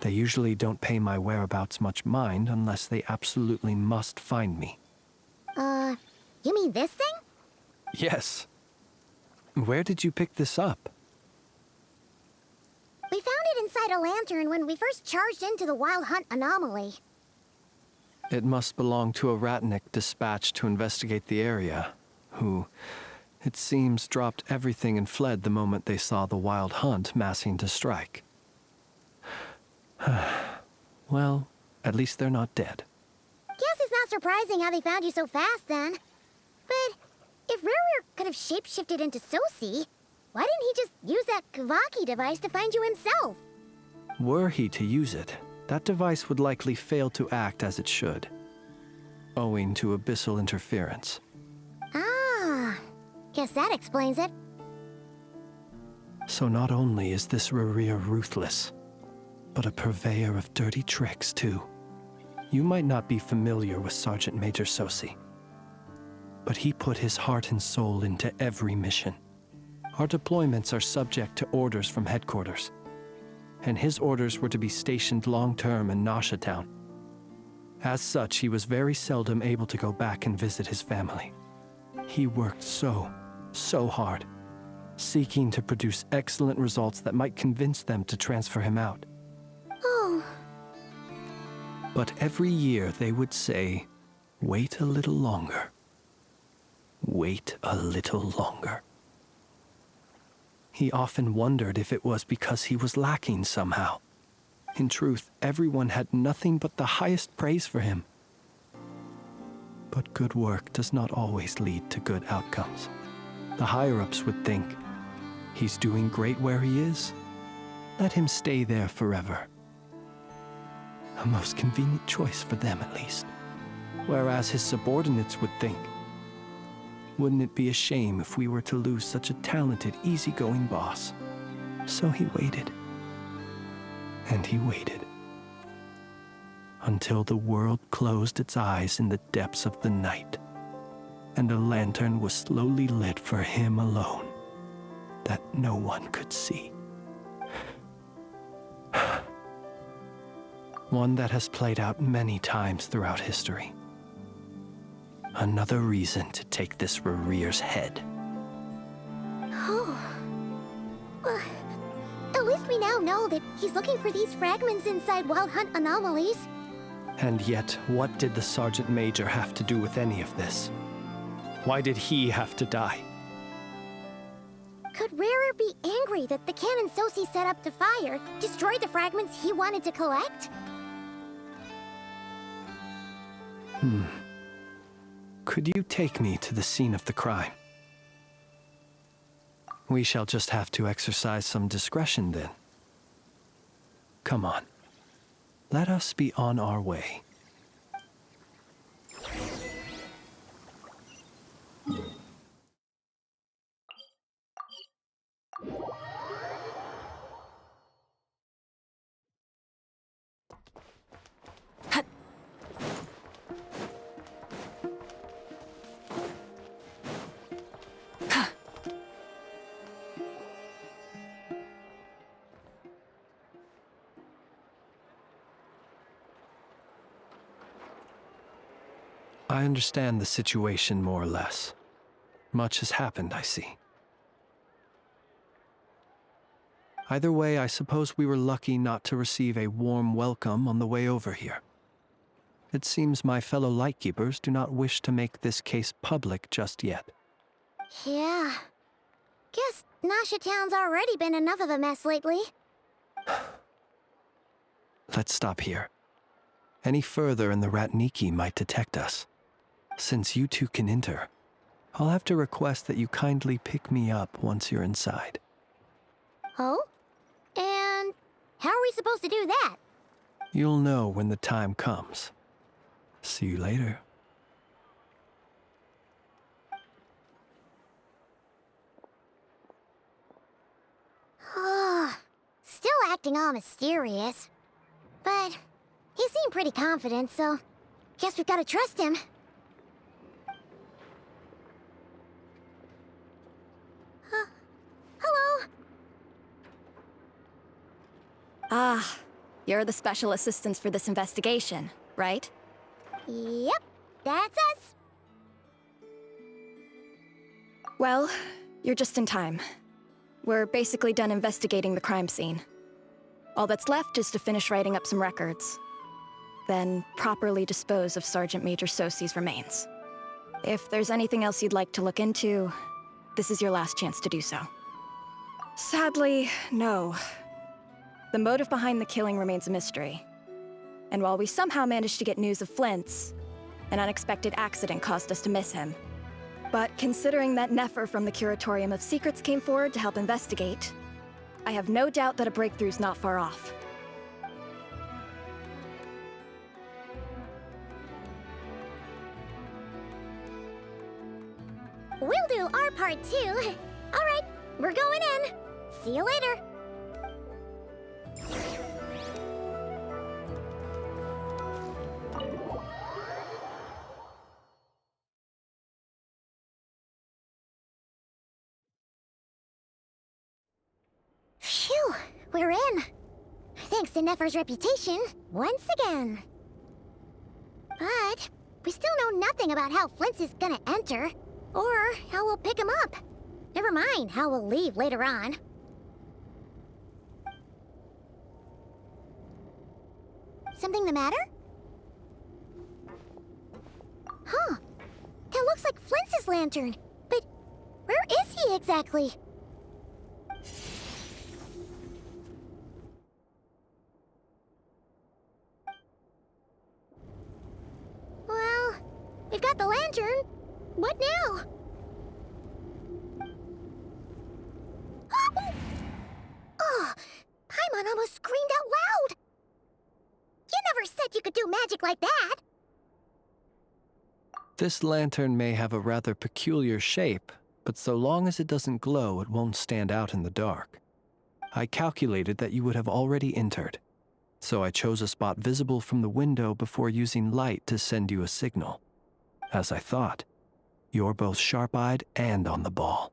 They usually don't pay my whereabouts much mind unless they absolutely must find me. You mean this thing? Yes. Where did you pick this up? We found it inside a lantern when we first charged into the Wild Hunt anomaly. It must belong to a Ratnik dispatched to investigate the area, who, it seems, dropped everything and fled the moment they saw the Wild Hunt massing to strike. Well, at least they're not dead. Guess it's not surprising how they found you so fast, then. But if Rerir could have shapeshifted into Sosi, why didn't he just use that Kavaki device to find you himself? Were he to use it, that device would likely fail to act as it should, owing to abyssal interference. Ah, guess that explains it. So not only is this Rerir ruthless, but a purveyor of dirty tricks, too. You might not be familiar with Sergeant Major Sosi, but he put his heart and soul into every mission. Our deployments are subject to orders from headquarters, and his orders were to be stationed long-term in Nasha Town. As such, he was very seldom able to go back and visit his family. He worked so hard, seeking to produce excellent results that might convince them to transfer him out. Oh. But every year they would say, "Wait a little longer. Wait a little longer." He often wondered if it was because he was lacking somehow. In truth, everyone had nothing but the highest praise for him. But good work does not always lead to good outcomes. The higher-ups would think, he's doing great where he is. Let him stay there forever. A most convenient choice for them, at least. Whereas his subordinates would think, wouldn't it be a shame if we were to lose such a talented, easygoing boss? So he waited. And he waited. Until the world closed its eyes in the depths of the night, and a lantern was slowly lit for him alone, that no one could see. One that has played out many times throughout history. Another reason to take this Rerir's head. Oh. Well, at least we now know that he's looking for these fragments inside Wild Hunt anomalies. And yet, what did the Sergeant Major have to do with any of this? Why did he have to die? Could Rerir be angry that the cannon Sosi set up to fire destroyed the fragments he wanted to collect? Could you take me to the scene of the crime? We shall just have to exercise some discretion then. Come on. Let us be on our way. I understand the situation more or less. Much has happened, I see. Either way, I suppose we were lucky not to receive a warm welcome on the way over here. It seems my fellow Lightkeepers do not wish to make this case public just yet. Yeah. Guess Nasha Town's already been enough of a mess lately. Let's stop here. Any further and the Ratniki might detect us. Since you two can enter, I'll have to request that you kindly pick me up once you're inside. Oh? And how are we supposed to do that? You'll know when the time comes. See you later. Still acting all mysterious. But he seemed pretty confident, so guess we've got to trust him. Hello? Ah, you're the special assistants for this investigation, right? Yep, that's us. Well, you're just in time. We're basically done investigating the crime scene. All that's left is to finish writing up some records. Then properly dispose of Sergeant Major Sosi's remains. If there's anything else you'd like to look into, this is your last chance to do so. Sadly, no. The motive behind the killing remains a mystery. And while we somehow managed to get news of Flint's, an unexpected accident caused us to miss him. But considering that Nefer from the Curatorium of Secrets came forward to help investigate, I have no doubt that a breakthrough's not far off. We'll do our part too. All right, we're going in. See you later. Phew, we're in. Thanks to Nefer's reputation, once again. But we still know nothing about how Flint's is gonna enter, or how we'll pick him up. Never mind how we'll leave later on. Something the matter? Huh. That looks like Flint's lantern. But where is he exactly? Well, we've got the lantern. What now? Oh, Paimon almost screamed out loud. You never said you could do magic like that. This lantern may have a rather peculiar shape, but so long as it doesn't glow, it won't stand out in the dark. I calculated that you would have already entered, so I chose a spot visible from the window before using light to send you a signal. As I thought, you're both sharp-eyed and on the ball.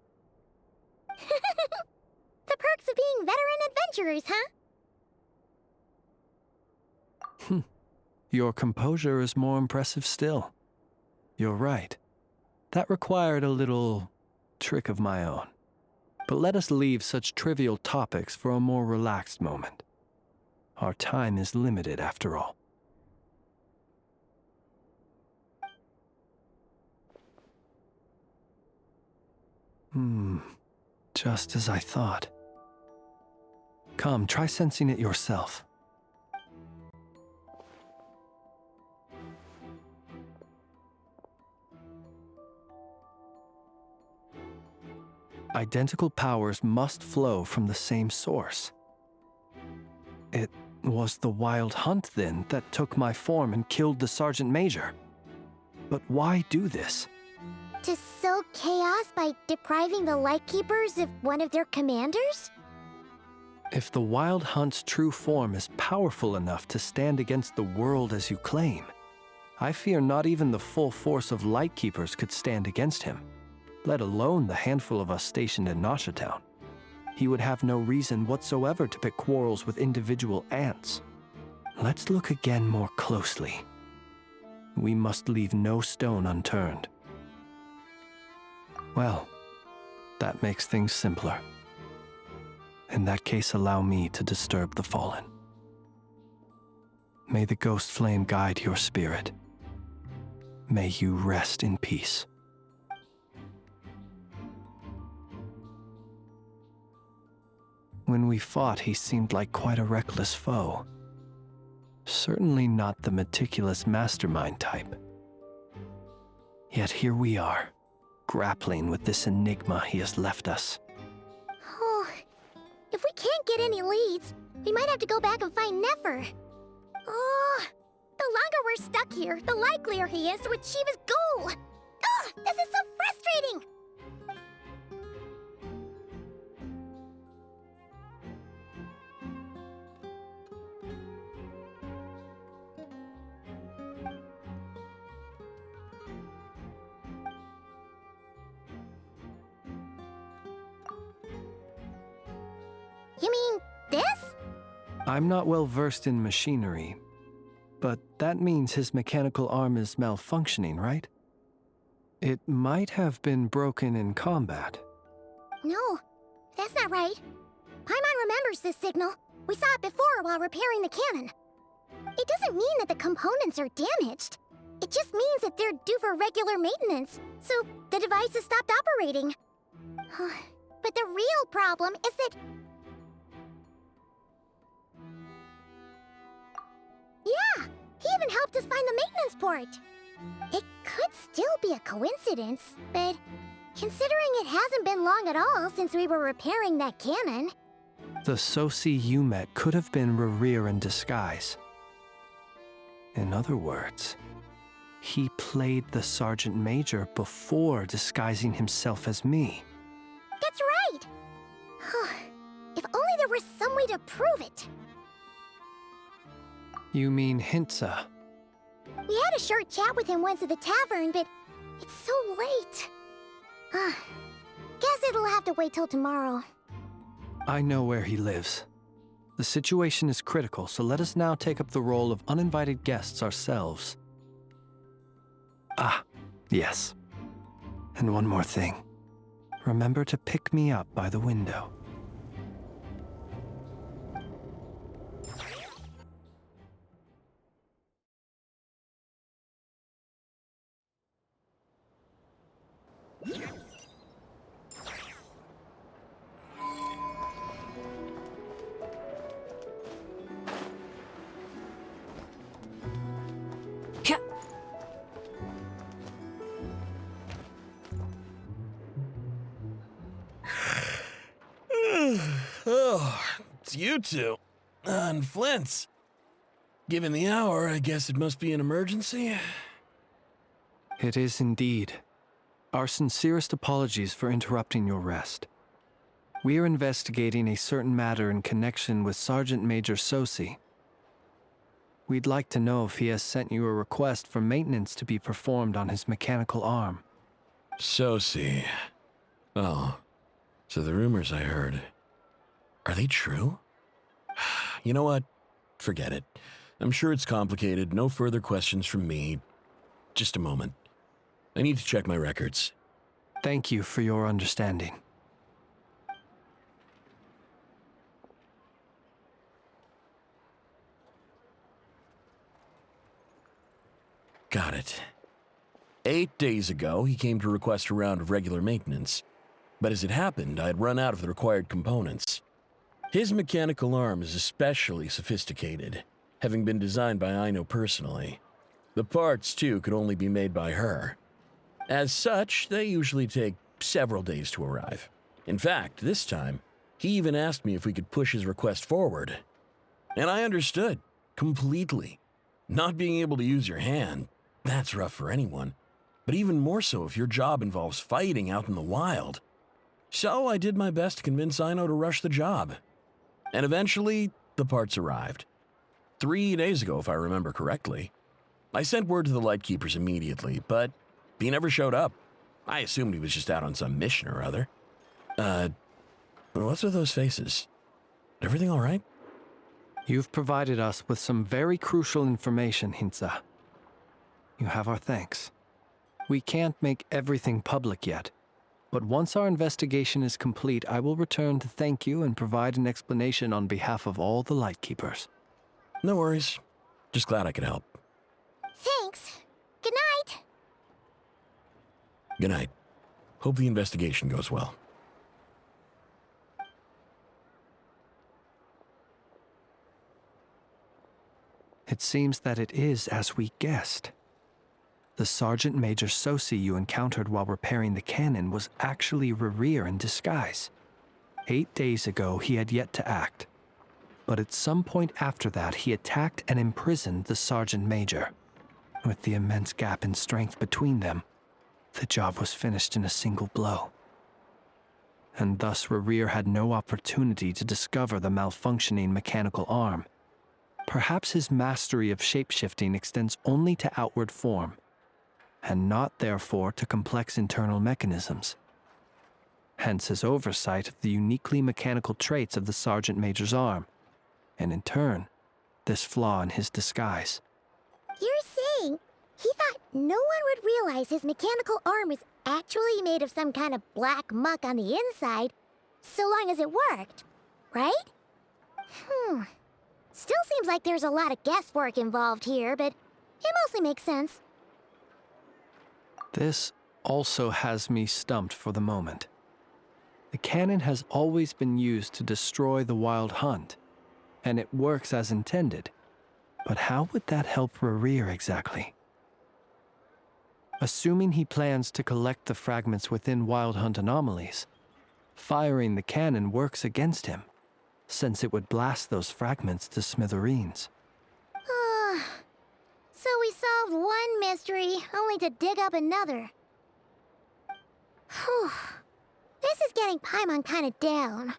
The perks of being veteran adventurers, huh? Your composure is more impressive still. You're right. That required a little trick of my own. But let us leave such trivial topics for a more relaxed moment. Our time is limited, after all. Just as I thought. Come, try sensing it yourself. Identical powers must flow from the same source. It was the Wild Hunt, then, that took my form and killed the Sergeant Major. But why do this? To sow chaos by depriving the Lightkeepers of one of their commanders? If the Wild Hunt's true form is powerful enough to stand against the world as you claim, I fear not even the full force of Lightkeepers could stand against him, let alone the handful of us stationed in Nasha Town. He would have no reason whatsoever to pick quarrels with individual ants. Let's look again more closely. We must leave no stone unturned. Well, that makes things simpler. In that case, allow me to disturb the fallen. May the ghost flame guide your spirit. May you rest in peace. When we fought, he seemed like quite a reckless foe. Certainly not the meticulous mastermind type. Yet here we are, grappling with this enigma he has left us. Oh, if we can't get any leads, we might have to go back and find Nefer. Oh, the longer we're stuck here, the likelier he is to achieve his goal. Oh, this is so frustrating! You mean this? I'm not well versed in machinery, but that means his mechanical arm is malfunctioning, right? It might have been broken in combat. No, that's not right. Paimon remembers this signal. We saw it before while repairing the cannon. It doesn't mean that the components are damaged. It just means that they're due for regular maintenance, so the device has stopped operating. But the real problem is that... Yeah, even helped us find the maintenance port. It could still be a coincidence, but considering it hasn't been long at all since we were repairing that cannon. The Sosi you met could have been Rerir in disguise. In other words, he played the Sergeant Major before disguising himself as me. That's right! If only there was some way to prove it. You mean Hintsa? We had a short chat with him once at the tavern, but it's so late. Guess it'll have to wait till tomorrow. I know where he lives. The situation is critical, so let us now take up the role of uninvited guests ourselves. Ah, yes. And one more thing. Remember to pick me up by the window. Oh, it's you two. And Flint's. Given the hour, I guess it must be an emergency. It is indeed. Our sincerest apologies for interrupting your rest. We are investigating a certain matter in connection with Sergeant Major Sosi. We'd like to know if he has sent you a request for maintenance to be performed on his mechanical arm. Sosi. Oh, so the rumors I heard, are they true? You know what? Forget it. I'm sure it's complicated. No further questions from me. Just a moment. I need to check my records. Thank you for your understanding. Got it. 8 days ago, he came to request a round of regular maintenance. But as it happened, I had run out of the required components. His mechanical arm is especially sophisticated, having been designed by Aino personally. The parts, too, could only be made by her. As such, they usually take several days to arrive. In fact, this time, he even asked me if we could push his request forward. And I understood, completely. Not being able to use your hand, that's rough for anyone. But even more so if your job involves fighting out in the wild. So I did my best to convince Aino to rush the job. And eventually, the parts arrived. 3 days ago, if I remember correctly. I sent word to the Lightkeepers immediately, but he never showed up. I assumed he was just out on some mission or other. What's with those faces? Everything all right? You've provided us with some very crucial information, Hintsa. You have our thanks. We can't make everything public yet, but once our investigation is complete, I will return to thank you and provide an explanation on behalf of all the Lightkeepers. No worries. Just glad I could help. Thanks. Good night. Good night. Hope the investigation goes well. It seems that it is as we guessed. The Sergeant Major Sosi you encountered while repairing the cannon was actually Rerir in disguise. 8 days ago, he had yet to act. But at some point after that, he attacked and imprisoned the Sergeant Major. With the immense gap in strength between them, the job was finished in a single blow. And thus Rerir had no opportunity to discover the malfunctioning mechanical arm. Perhaps his mastery of shapeshifting extends only to outward form, and not therefore to complex internal mechanisms. Hence his oversight of the uniquely mechanical traits of the Sergeant Major's arm, and in turn, this flaw in his disguise. You're saying he thought no one would realize his mechanical arm was actually made of some kind of black muck on the inside, so long as it worked, right? Still seems like there's a lot of guesswork involved here, but it mostly makes sense. This also has me stumped for the moment. The cannon has always been used to destroy the wild hunt, and it works as intended. But how would that help Rerir exactly? Assuming he plans to collect the fragments within Wild Hunt anomalies, firing the cannon works against him, since it would blast those fragments to smithereens. So we solved one mystery, only to dig up another. Whew. This is getting Paimon kind of down.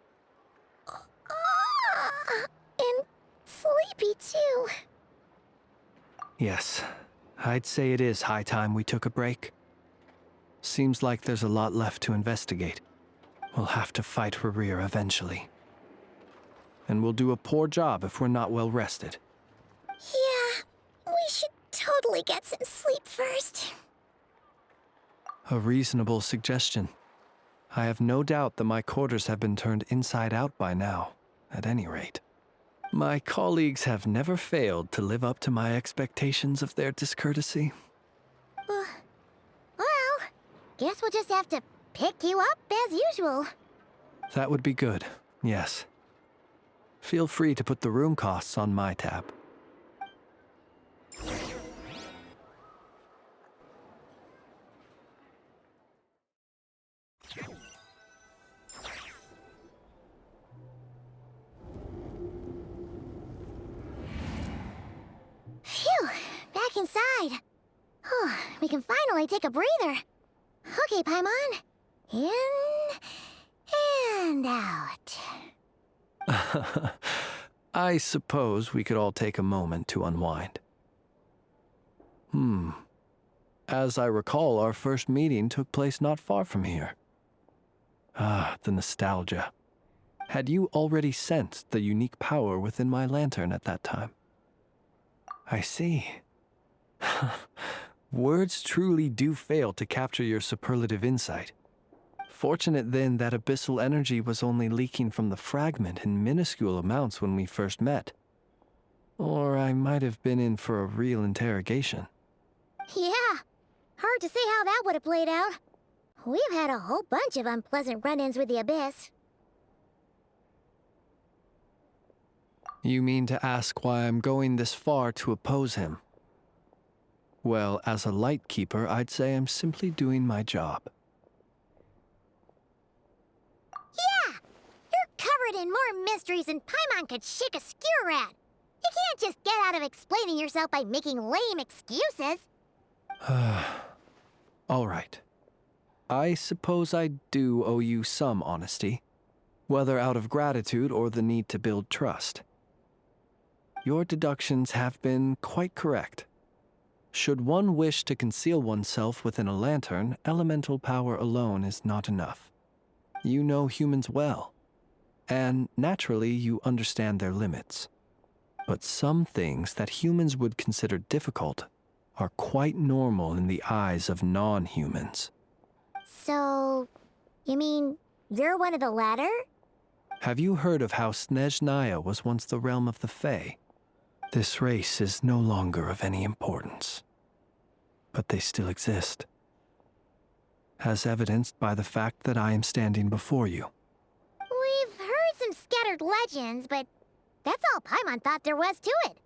And sleepy, too. Yes, I'd say it is high time we took a break. Seems like there's a lot left to investigate. We'll have to fight Rerir eventually. And we'll do a poor job if we're not well rested. Yeah, we should totally get some sleep first. A reasonable suggestion. I have no doubt that my quarters have been turned inside out by now, at any rate. My colleagues have never failed to live up to my expectations of their discourtesy. Well, guess we'll just have to pick you up as usual. That would be good, yes. Feel free to put the room costs on my tab. Phew, back inside. We can finally take a breather. Okay, Paimon. In and out. I suppose we could all take a moment to unwind. As I recall, our first meeting took place not far from here. Ah, the nostalgia. Had you already sensed the unique power within my lantern at that time? I see. Words truly do fail to capture your superlative insight. Fortunate then that abyssal energy was only leaking from the fragment in minuscule amounts when we first met. Or I might have been in for a real interrogation. Yeah, hard to say how that would have played out. We've had a whole bunch of unpleasant run-ins with the Abyss. You mean to ask why I'm going this far to oppose him? Well, as a light keeper, I'd say I'm simply doing my job. Yeah! You're covered in more mysteries than Paimon could shake a skewer at. You can't just get out of explaining yourself by making lame excuses. All right. I suppose I do owe you some honesty, whether out of gratitude or the need to build trust. Your deductions have been quite correct. Should one wish to conceal oneself within a lantern, elemental power alone is not enough. You know humans well, and naturally you understand their limits. But some things that humans would consider difficult are quite normal in the eyes of non-humans. So, you mean you're one of the latter? Have you heard of how Snezhnaya was once the realm of the Fae? This race is no longer of any importance, but they still exist, as evidenced by the fact that I am standing before you. We've heard some scattered legends, but that's all Paimon thought there was to it.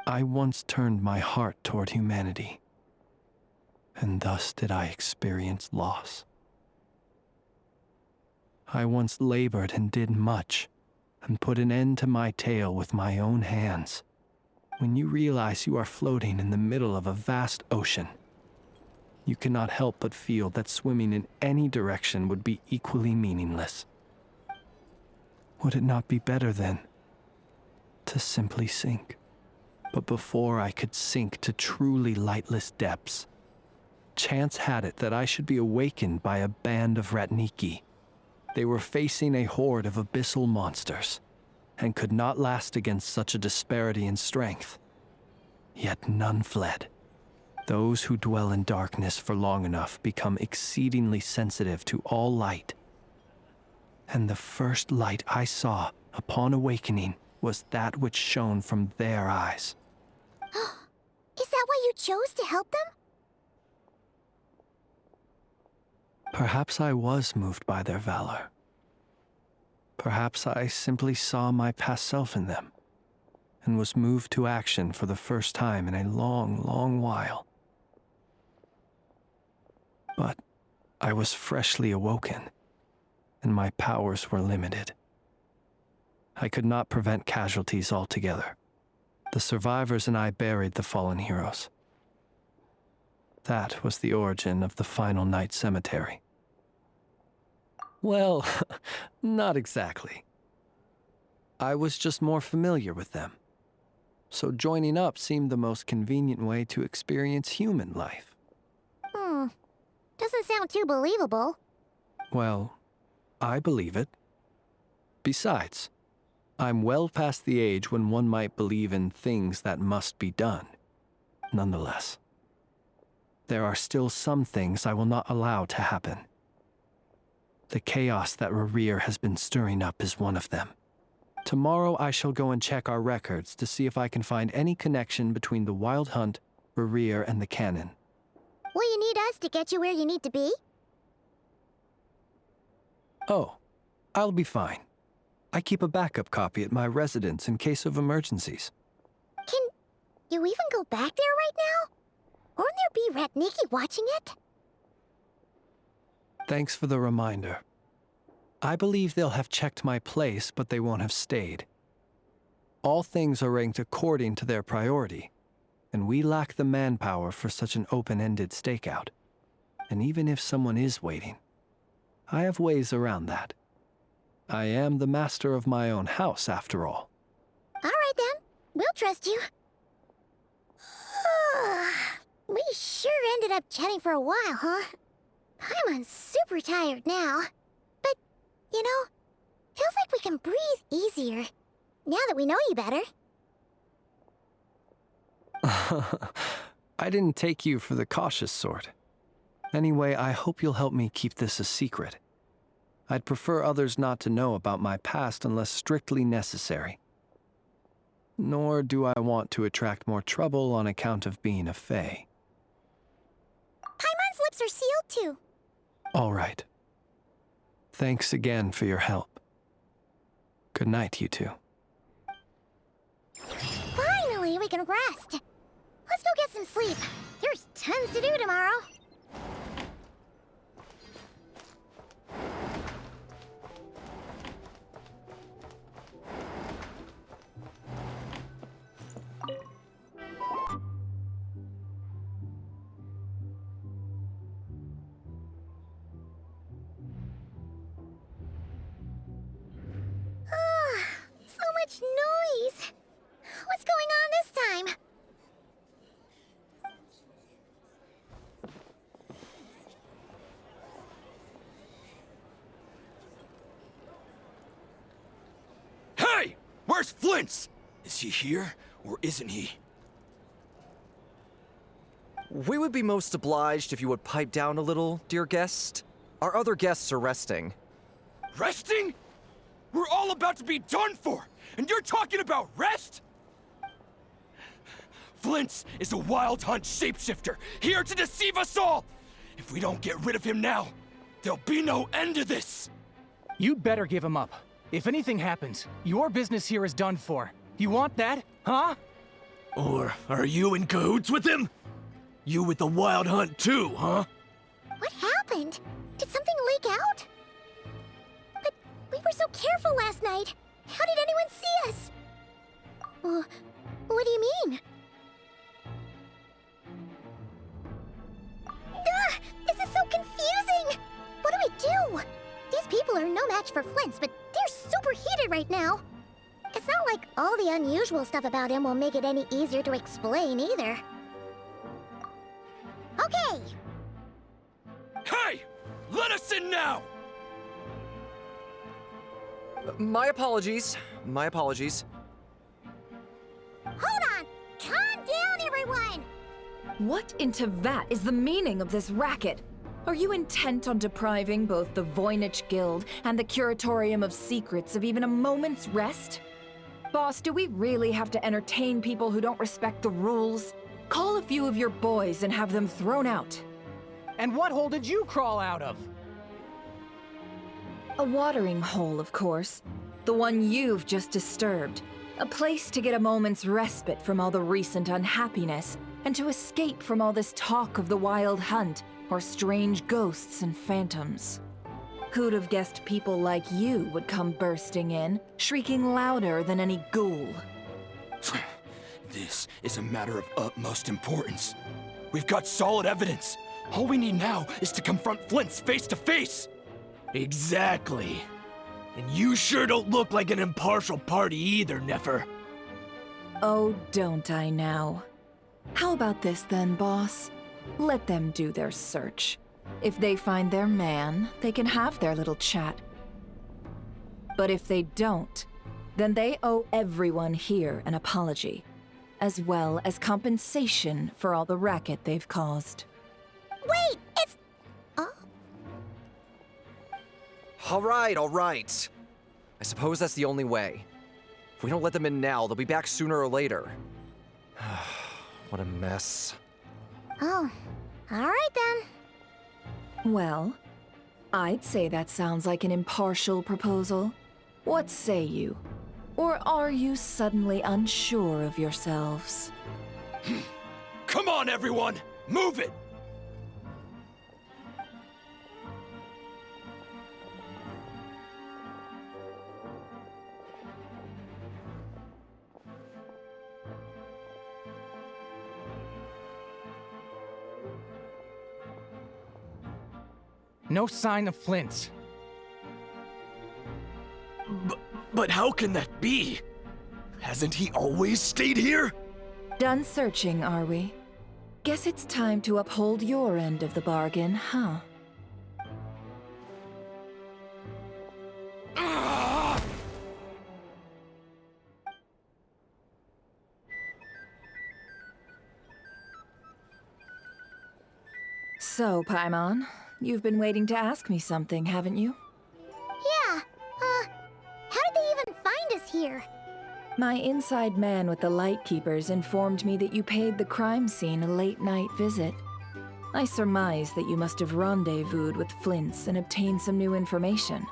I once turned my heart toward humanity, and thus did I experience loss. I once labored and did much, and put an end to my tale with my own hands. When you realize you are floating in the middle of a vast ocean, you cannot help but feel that swimming in any direction would be equally meaningless. Would it not be better, then, to simply sink? But before I could sink to truly lightless depths, chance had it that I should be awakened by a band of Ratniki. They were facing a horde of abyssal monsters, and could not last against such a disparity in strength. Yet none fled. Those who dwell in darkness for long enough become exceedingly sensitive to all light. And the first light I saw upon awakening was that which shone from their eyes. Is that why you chose to help them? Perhaps I was moved by their valor. Perhaps I simply saw my past self in them, and was moved to action for the first time in a long, long while. But I was freshly awoken, and my powers were limited. I could not prevent casualties altogether. The survivors and I buried the fallen heroes. That was the origin of the final night cemetery. Well, not exactly. I was just more familiar with them, so joining up seemed the most convenient way to experience human life. Doesn't sound too believable. Well, I believe it. Besides, I'm well past the age when one might believe in things that must be done. Nonetheless, there are still some things I will not allow to happen. The chaos that Rerir has been stirring up is one of them. Tomorrow I shall go and check our records to see if I can find any connection between the Wild Hunt, Rerir, and the Canon. Will you need us to get you where you need to be? Oh, I'll be fine. I keep a backup copy at my residence in case of emergencies. Can you even go back there right now? Won't there be Ratniki watching it? Thanks for the reminder. I believe they'll have checked my place, but they won't have stayed. All things are ranked according to their priority, and we lack the manpower for such an open-ended stakeout. And even if someone is waiting, I have ways around that. I am the master of my own house, after all. All right, then. We'll trust you. We sure ended up chatting for a while, huh? I'm super tired now. But, you know, feels like we can breathe easier, now that we know you better. I didn't take you for the cautious sort. Anyway, I hope you'll help me keep this a secret. I'd prefer others not to know about my past unless strictly necessary. Nor do I want to attract more trouble on account of being a fae. Paimon's lips are sealed too. All right. Thanks again for your help. Good night, you two. Finally, we can rest. Let's go get some sleep. There's tons to do tomorrow. So much noise. What's going on this time? Hey! Where's Flint's? Is he here, or isn't he? We would be most obliged if you would pipe down a little, dear guest. Our other guests are resting. Resting? We're all about to be done for, and you're talking about rest? Flint's is a Wild Hunt shapeshifter, here to deceive us all! If we don't get rid of him now, there'll be no end to this! You'd better give him up. If anything happens, your business here is done for. You want that, huh? Or are you in cahoots with him? You with the Wild Hunt too, huh? What happened? Did something leak out? But we were so careful last night. How did anyone see us? What do you mean? This is so confusing! What do we do? These people are no match for Flint's, but they're super heated right now. It's not like all the unusual stuff about him will make it any easier to explain either. Okay! Hey! Let us in now! My apologies. My apologies. Hold on! Calm down, everyone! What in Tevat is the meaning of this racket? Are you intent on depriving both the Voynich Guild and the Curatorium of Secrets of even a moment's rest? Boss, do we really have to entertain people who don't respect the rules? Call a few of your boys and have them thrown out. And what hole did you crawl out of? A watering hole, of course. The one you've just disturbed. A place to get a moment's respite from all the recent unhappiness, and to escape from all this talk of the wild hunt, or strange ghosts and phantoms. Who'd have guessed people like you would come bursting in, shrieking louder than any ghoul? This is a matter of utmost importance. We've got solid evidence. All we need now is to confront Flint's face to face. Exactly. And you sure don't look like an impartial party either, Nefer. Oh, don't I now? How about this then, boss? Let them do their search. If they find their man, they can have their little chat. But if they don't, then they owe everyone here an apology, as well as compensation for all the racket they've caused. Wait, it's... All right. I suppose that's the only way. If we don't let them in now, they'll be back sooner or later. What a mess. Oh, all right then. Well, I'd say that sounds like an impartial proposal. What say you? Or are you suddenly unsure of yourselves? Come on, everyone! Move it! No sign of Flint. But how can that be? Hasn't he always stayed here? Done searching, are we? Guess it's time to uphold your end of the bargain, huh? So, Paimon, you've been waiting to ask me something, haven't you? Yeah, how did they even find us here? My inside man with the Lightkeepers informed me that you paid the crime scene a late-night visit. I surmise that you must have rendezvoused with Flint's and obtained some new information.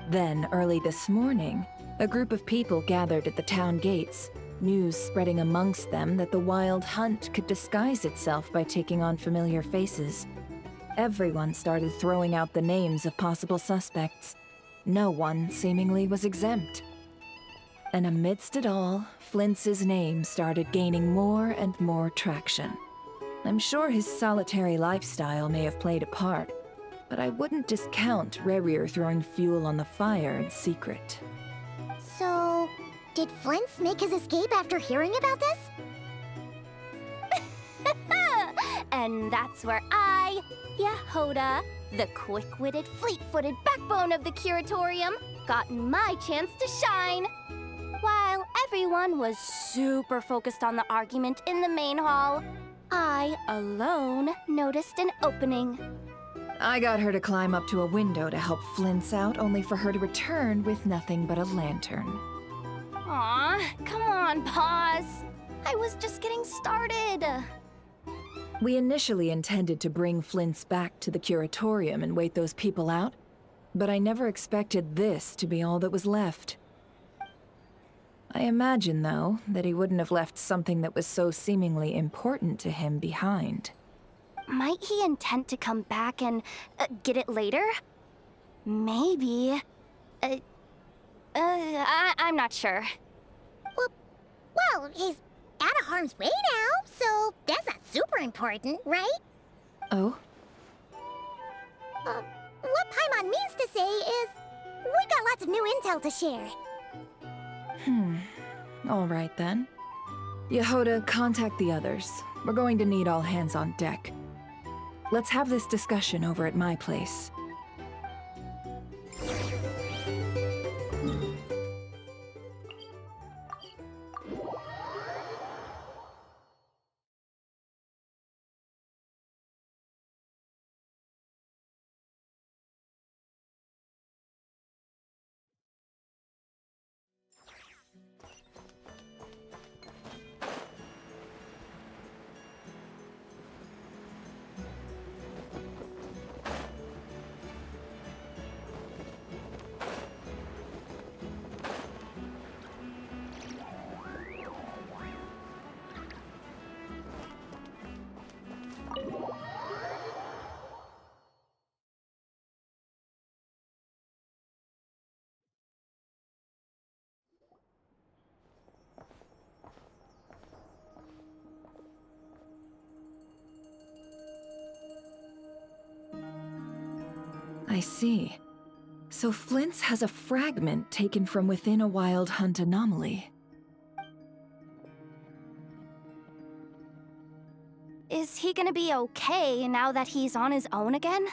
Then, early this morning, a group of people gathered at the town gates, news spreading amongst them that the wild hunt could disguise itself by taking on familiar faces. Everyone started throwing out the names of possible suspects. No one, seemingly, was exempt. And amidst it all, Flint's name started gaining more and more traction. I'm sure his solitary lifestyle may have played a part, but I wouldn't discount Rerir throwing fuel on the fire in secret. So, did Flint's make his escape after hearing about this? And that's where I, Yehoda, the quick-witted, fleet-footed backbone of the Curatorium, got my chance to shine. While everyone was super focused on the argument in the main hall, I alone noticed an opening. I got her to climb up to a window to help Flint's out, only for her to return with nothing but a lantern. Aw, come on, Pause. I was just getting started. We initially intended to bring Flint's back to the Curatorium and wait those people out, but I never expected this to be all that was left. I imagine, though, that he wouldn't have left something that was so seemingly important to him behind. Might he intend to come back and get it later? Maybe. I'm not sure. Well, he's out of harm's way now, so that's not super important, right? Oh? What Paimon means to say is, we got lots of new intel to share. All right then. Yehoda, contact the others. We're going to need all hands on deck. Let's have this discussion over at my place. I see. So Flint's has a fragment taken from within a Wild Hunt anomaly. Is he gonna be okay now that he's on his own again?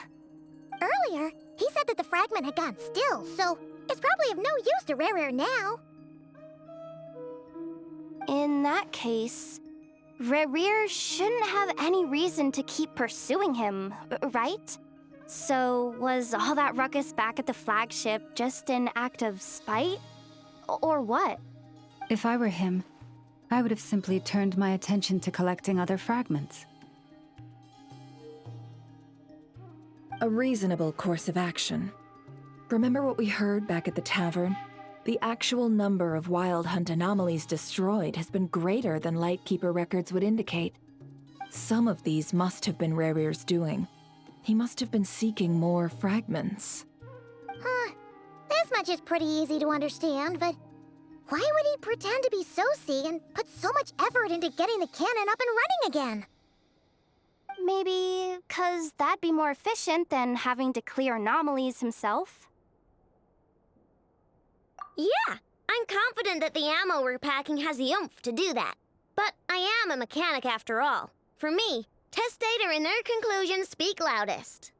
Earlier, he said that the fragment had gone still, so it's probably of no use to Rare now. In that case, Rare shouldn't have any reason to keep pursuing him, right? So was all that ruckus back at the flagship just an act of spite? Or what? If I were him, I would have simply turned my attention to collecting other fragments. A reasonable course of action. Remember what we heard back at the tavern? The actual number of Wild Hunt anomalies destroyed has been greater than Lightkeeper records would indicate. Some of these must have been Rare's doing. He must have been seeking more fragments. Huh. This much is pretty easy to understand, but why would he pretend to be Sosi and put so much effort into getting the cannon up and running again? Maybe 'cause that'd be more efficient than having to clear anomalies himself? Yeah, I'm confident that the ammo we're packing has the oomph to do that. But I am a mechanic after all. For me, test data and their conclusions speak loudest.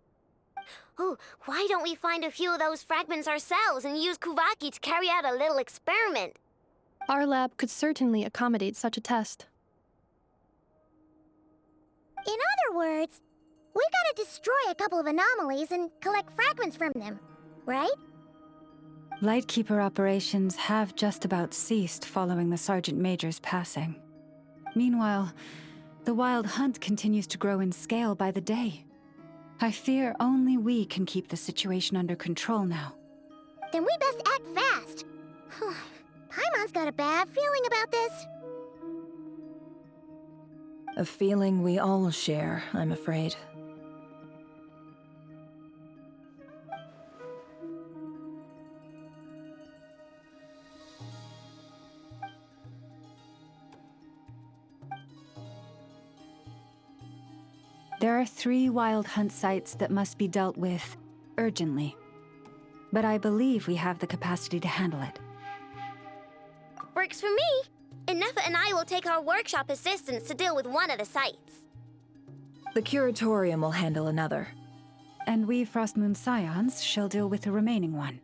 Oh, why don't we find a few of those fragments ourselves and use Kuvaki to carry out a little experiment? Our lab could certainly accommodate such a test. In other words, we gotta destroy a couple of anomalies and collect fragments from them, right? Lightkeeper operations have just about ceased following the Sergeant Major's passing. Meanwhile, the Wild Hunt continues to grow in scale by the day. I fear only we can keep the situation under control now. Then we best act fast. Paimon's got a bad feeling about this. A feeling we all share, I'm afraid. There are 3 Wild Hunt sites that must be dealt with urgently. But I believe we have the capacity to handle it. Works for me. Nefa and I will take our workshop assistants to deal with one of the sites. The Curatorium will handle another. And we Frostmoon Scions shall deal with the remaining one.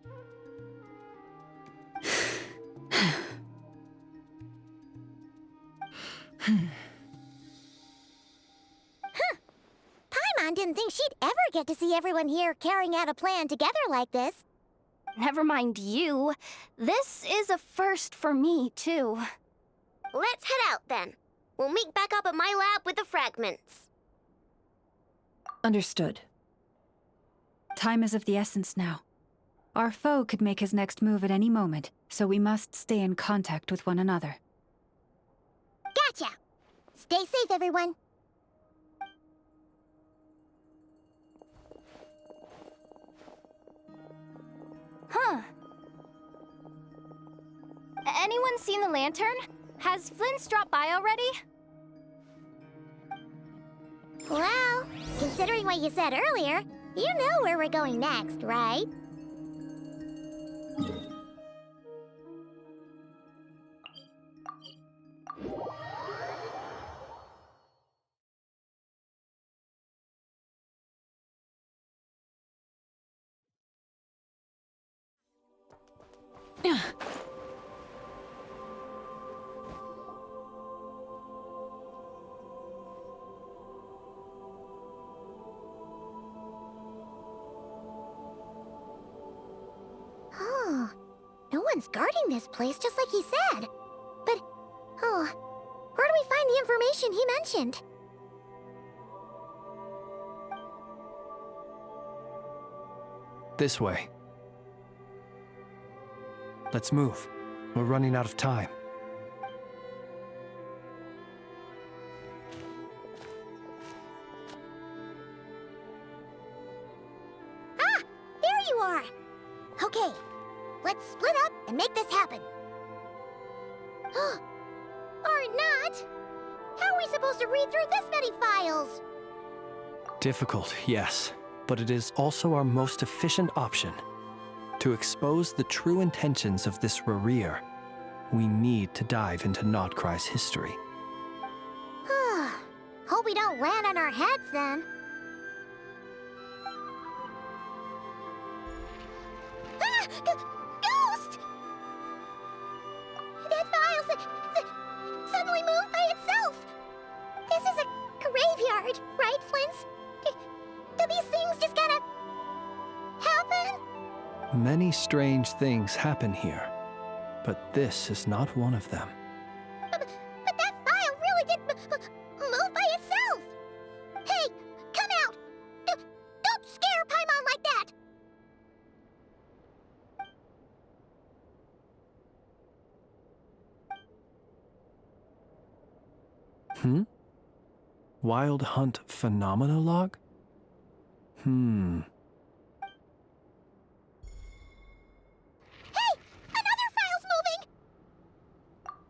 Paimon didn't think she'd ever get to see everyone here carrying out a plan together like this. Never mind you. This is a first for me, too. Let's head out, then. We'll meet back up at my lab with the fragments. Understood. Time is of the essence now. Our foe could make his next move at any moment, so we must stay in contact with one another. Gotcha! Stay safe, everyone. Huh. Anyone seen the lantern? Has Flint's dropped by already? Well, considering what you said earlier, you know where we're going next, right? Oh, no one's guarding this place just like he said. But, where do we find the information he mentioned? This way. Let's move. We're running out of time. Ah! There you are! Okay, let's split up and make this happen. Or not! How are we supposed to read through this many files? Difficult, yes. but it is also our most efficient option. To expose the true intentions of this Rerir, we need to dive into Nod Krai's history. Hope we don't land on our heads then. Ah! Ghost! That file suddenly moved by itself. This is a graveyard, right, Flint's? Do these things just gotta happen? Many strange things happen here, but this is not one of them. But that file really did move by itself! Hey, come out! Don't scare Paimon like that! Wild Hunt Phenomenologue? Hey! Another file's moving!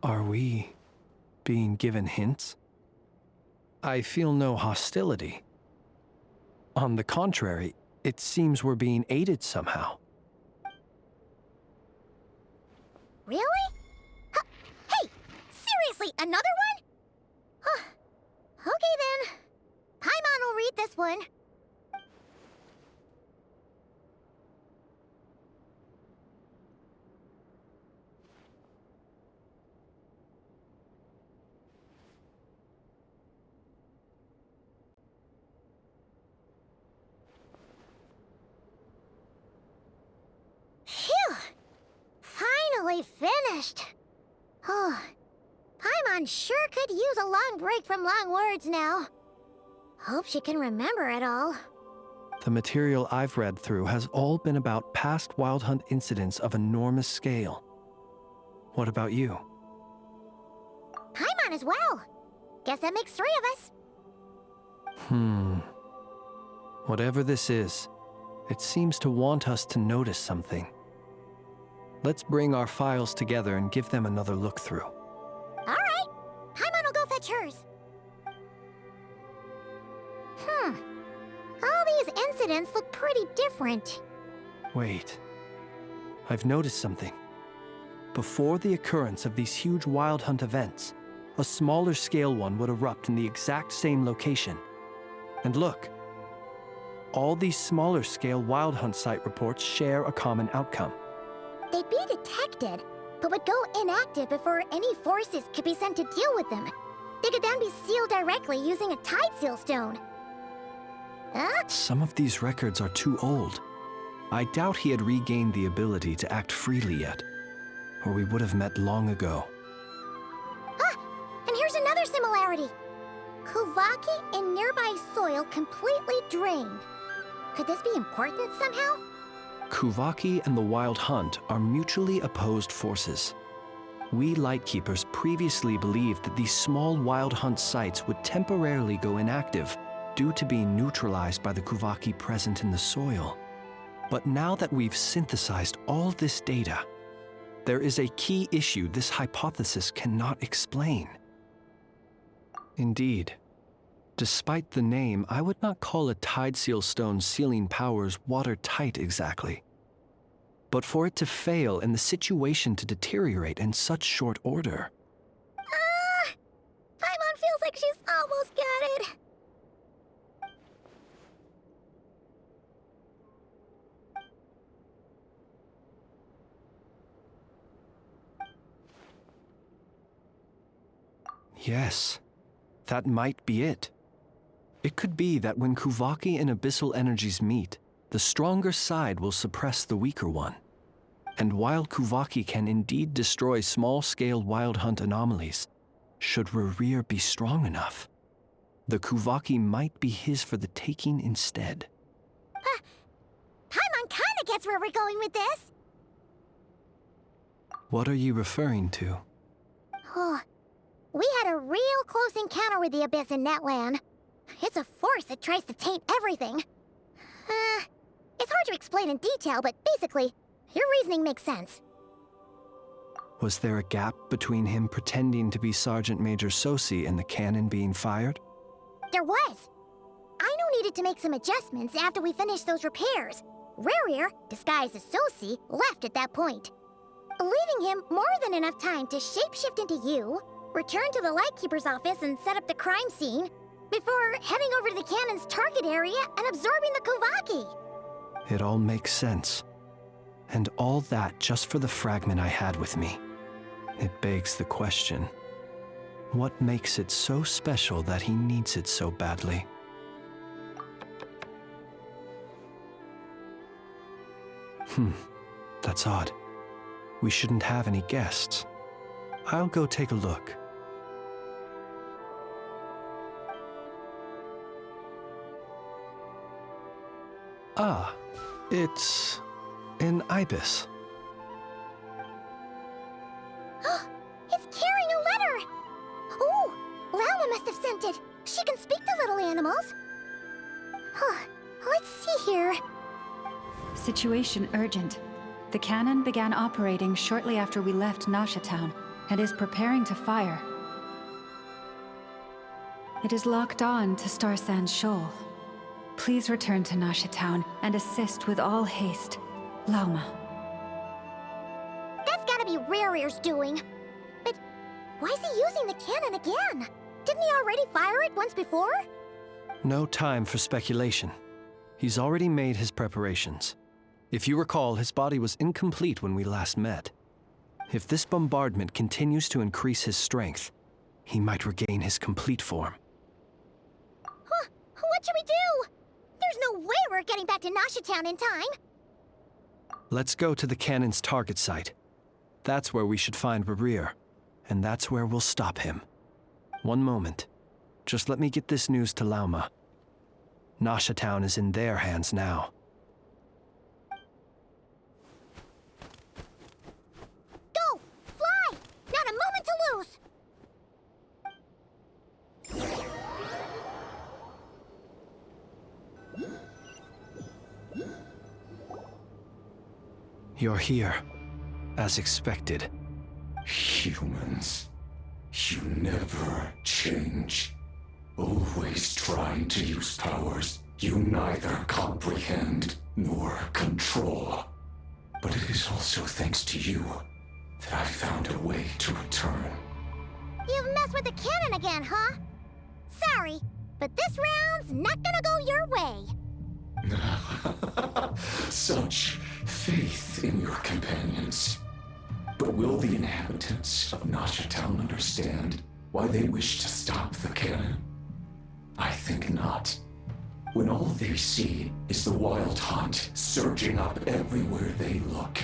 Are we being given hints? I feel no hostility. On the contrary, it seems we're being aided somehow. Really? Hey! Seriously, another one? Okay then. Paimon will read this one. Phew! Finally finished. Oh, Paimon sure could use a long break from long words now. Hope she can remember it all. The material I've read through has all been about past Wild Hunt incidents of enormous scale. What about you? Paimon as well. Guess that makes 3 of us. Whatever this is, it seems to want us to notice something. Let's bring our files together and give them another look through. All right. Paimon will go fetch hers. All these incidents look pretty different. Wait. I've noticed something. Before the occurrence of these huge Wild Hunt events, a smaller scale one would erupt in the exact same location. And look. All these smaller scale Wild Hunt site reports share a common outcome. They'd be detected, but would go inactive before any forces could be sent to deal with them. They could then be sealed directly using a tide seal stone. Some of these records are too old. I doubt he had regained the ability to act freely yet, or we would have met long ago. And here's another similarity. Kuvaki in nearby soil completely drained. Could this be important somehow? Kuvaki and the Wild Hunt are mutually opposed forces. We Lightkeepers previously believed that these small Wild Hunt sites would temporarily go inactive due to being neutralized by the Kuvaki present in the soil. But now that we've synthesized all this data, there is a key issue this hypothesis cannot explain. Indeed, despite the name, I would not call a tide seal stone's sealing powers watertight exactly. But for it to fail and the situation to deteriorate in such short order. Paimon feels like she's almost got it. Yes, that might be it. It could be that when Kuvaki and abyssal energies meet, the stronger side will suppress the weaker one. And while Kuvaki can indeed destroy small-scale Wild Hunt anomalies, should Rerir be strong enough, the Kuvaki might be his for the taking instead. Paimon kinda gets where we're going with this. What are you referring to? Oh, we had a real close encounter with the Abyss in Netland. It's a force that tries to taint everything. It's hard to explain in detail, but basically, your reasoning makes sense. Was there a gap between him pretending to be Sergeant Major Sosi and the cannon being fired? There was. Aino needed to make some adjustments after we finished those repairs. Rerir, disguised as Sosi, left at that point, leaving him more than enough time to shapeshift into you, return to the Lightkeeper's office and set up the crime scene, before heading over to the cannon's target area and absorbing the Kovaki. It all makes sense. And all that just for the fragment I had with me. It begs the question, what makes it so special that he needs it so badly? That's odd. We shouldn't have any guests. I'll go take a look. Ah, it's an ibis. It's carrying a letter! Ooh, Lauma must have sent it. She can speak to little animals. Let's see here. Situation urgent. The cannon began operating shortly after we left Nasha Town and is preparing to fire. It is locked on to Star Sand Shoal. Please return to Nasha Town and assist with all haste. Lauma. That's gotta be Rerir's doing. But why is he using the cannon again? Didn't he already fire it once before? No time for speculation. He's already made his preparations. If you recall, his body was incomplete when we last met. If this bombardment continues to increase his strength, he might regain his complete form. What should we do? There's no way we're getting back to Nasha Town in time. Let's go to the cannon's target site. That's where we should find Rerir, and that's where we'll stop him. One moment. Just let me get this news to Lauma. Nasha Town is in their hands now. Go! Fly! Not a moment to lose! You're here, as expected. Humans, you never change. Always trying to use powers you neither comprehend nor control. But it is also thanks to you that I found a way to return. You've messed with the cannon again, huh? Sorry, but this round's not gonna go your way. Such faith in your companions. But will the inhabitants of Nasha Town understand why they wish to stop the cannon? I think not. When all they see is the wild hunt surging up everywhere they look,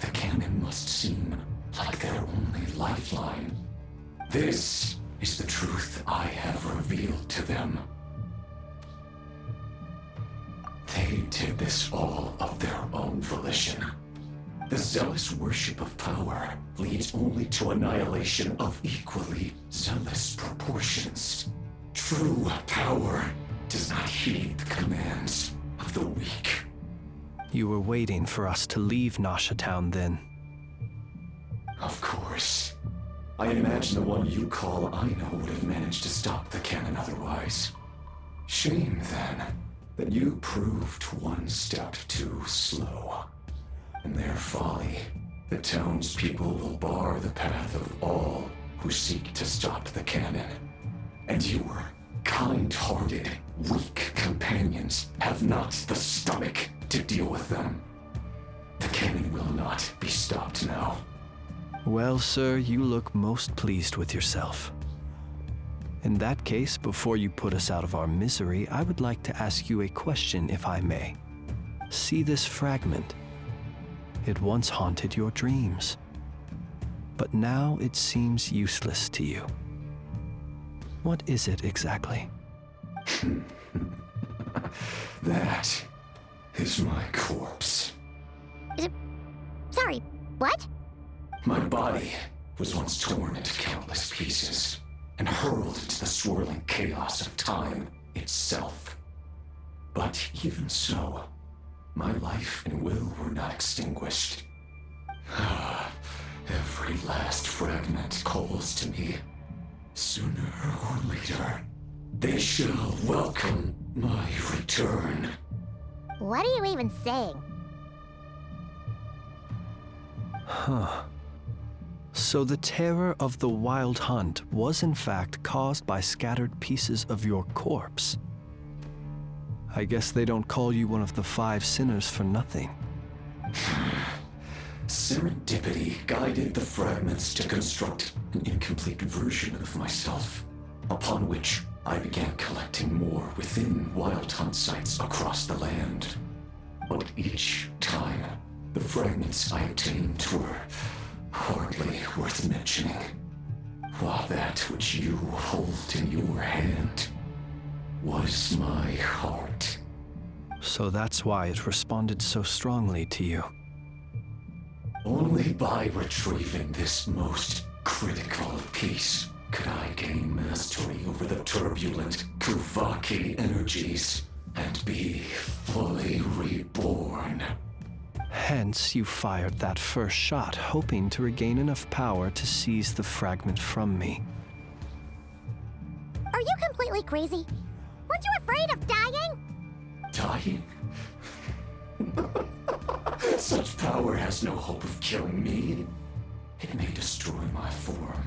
the cannon must seem like their only lifeline. This is the truth I have revealed to them. They did this all of their own volition. The zealous worship of power leads only to annihilation of equally zealous proportions. True power does not heed the commands of the weak. You were waiting for us to leave Nasha Town then. Of course. I imagine the one you call Aino would have managed to stop the cannon otherwise. Shame, then, that you proved one step too slow. In their folly, the townspeople will bar the path of all who seek to stop the cannon. And your kind-hearted, weak companions have not the stomach to deal with them. The cannon will not be stopped now. Well, sir, you look most pleased with yourself. In that case, before you put us out of our misery, I would like to ask you a question, if I may. See this fragment? It once haunted your dreams, but now it seems useless to you. What is it exactly? That is my corpse. Sorry, what? My body was once torn into countless pieces and hurled into the swirling chaos of time itself. But even so, my life and will were not extinguished. Every last fragment calls to me. Sooner or later, They shall welcome my return. What are you even saying? Huh. So the terror of the Wild Hunt was in fact caused by scattered pieces of your corpse. I guess they don't call you one of the 5 sinners for nothing. Serendipity guided the fragments to construct an incomplete version of myself, upon which I began collecting more within Wild Hunt sites across the land. But each time, the fragments I obtained were hardly worth mentioning, while that which you hold in your hand was my heart. So that's why it responded so strongly to you. Only by retrieving this most critical piece could I gain mastery over the turbulent Kuvaki energies and be fully reborn. Hence, you fired that first shot, hoping to regain enough power to seize the fragment from me. Are you completely crazy? Weren't you afraid of dying? Dying? Such power has no hope of killing me. It may destroy my form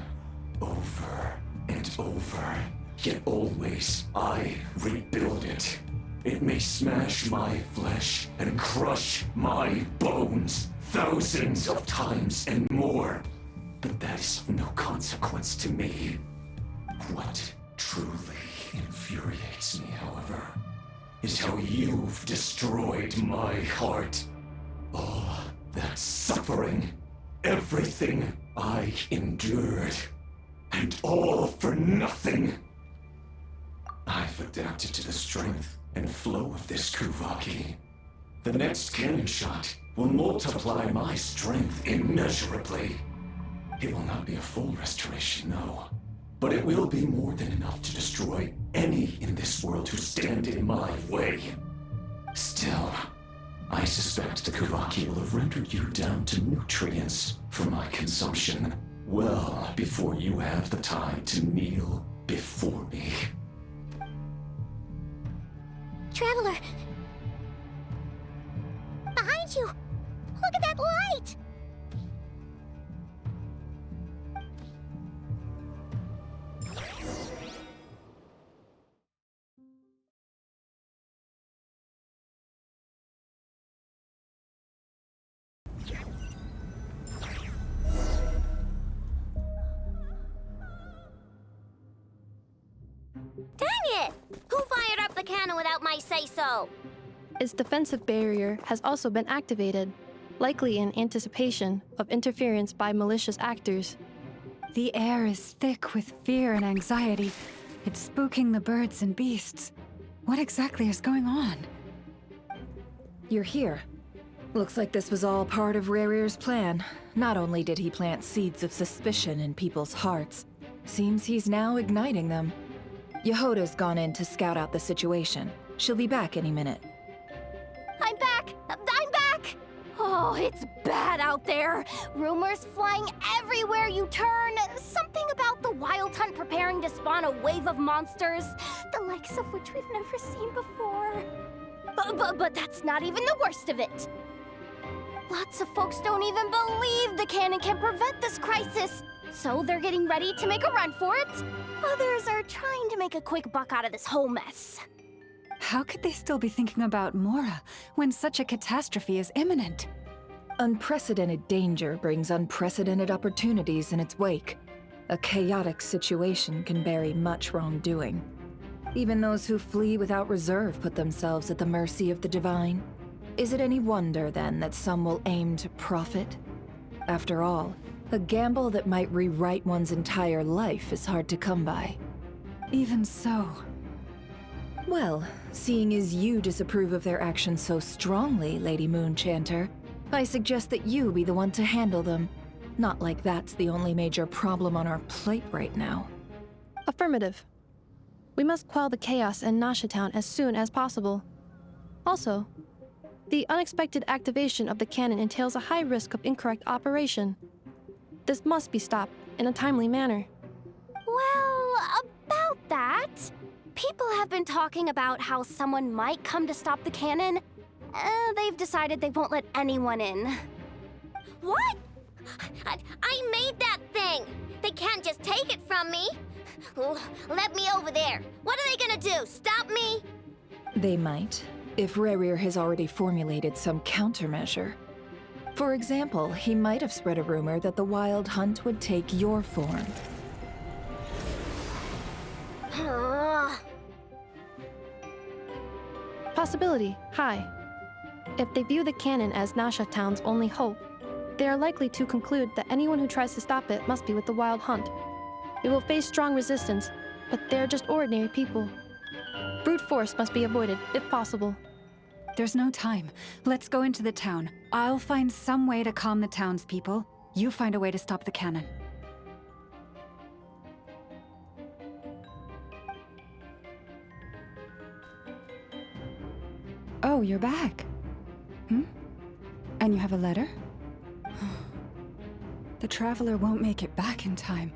over and over, yet always I rebuild it. It may smash my flesh and crush my bones thousands of times and more, but that is of no consequence to me. What truly infuriates me, however, is how you've destroyed my heart. All that suffering, everything I endured, and all for nothing. I've adapted to the strength and flow of this Kuvaki. The next cannon shot will multiply my strength immeasurably. It will not be a full restoration, no, but it will be more than enough to destroy any in this world who stand in my way. Still, I suspect the Kuvaki will have rendered you down to nutrients for my consumption well before you have the time to kneel before me. Traveler! Behind you! Look at that light! Dang it! Who fired up the cannon without my say-so? Its defensive barrier has also been activated, likely in anticipation of interference by malicious actors. The air is thick with fear and anxiety. It's spooking the birds and beasts. What exactly is going on? You're here. Looks like this was all part of Rerir's plan. Not only did he plant seeds of suspicion in people's hearts, seems he's now igniting them. Yehoda's gone in to scout out the situation. She'll be back any minute. I'm back! I'm back! Oh, it's bad out there. Rumors flying everywhere you turn. Something about the Wild Hunt preparing to spawn a wave of monsters, the likes of which we've never seen before. But that's not even the worst of it. Lots of folks don't even believe the cannon can prevent this crisis, so they're getting ready to make a run for it. Others are trying to make a quick buck out of this whole mess. How could they still be thinking about Mora when such a catastrophe is imminent? Unprecedented danger brings unprecedented opportunities in its wake. A chaotic situation can bury much wrongdoing. Even those who flee without reserve put themselves at the mercy of the divine. Is it any wonder, then, that some will aim to profit? After all, a gamble that might rewrite one's entire life is hard to come by. Even so. Well, seeing as you disapprove of their actions so strongly, Lady Moonchanter, I suggest that you be the one to handle them. Not like that's the only major problem on our plate right now. Affirmative. We must quell the chaos in Nasha Town as soon as possible. Also, the unexpected activation of the cannon entails a high risk of incorrect operation. This must be stopped in a timely manner. Well, about that, People have been talking about how someone might come to stop the cannon. They've decided they won't let anyone in. What? I made that thing! They can't just take it from me! Oh, let me over there. What are they gonna do? Stop me? They might, if Rerir has already formulated some countermeasure. For example, he might have spread a rumor that the Wild Hunt would take your form. Possibility, high. If they view the cannon as Nasha Town's only hope, they are likely to conclude that anyone who tries to stop it must be with the Wild Hunt. It will face strong resistance, but they're just ordinary people. Brute force must be avoided, if possible. There's no time. Let's go into the town. I'll find some way to calm the townspeople. You find a way to stop the cannon. Oh, you're back. And you have a letter? The Traveler won't make it back in time.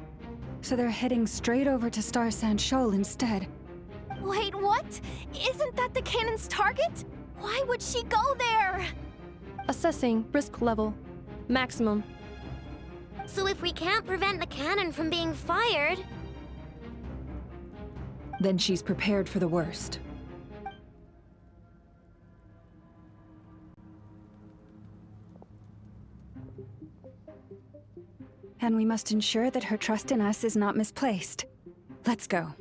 So they're heading straight over to Star Sand Shoal instead. Wait, what? Isn't that the cannon's target? Why would she go there? Assessing risk level. Maximum. So if we can't prevent the cannon from being fired... Then she's prepared for the worst. And we must ensure that her trust in us is not misplaced. Let's go.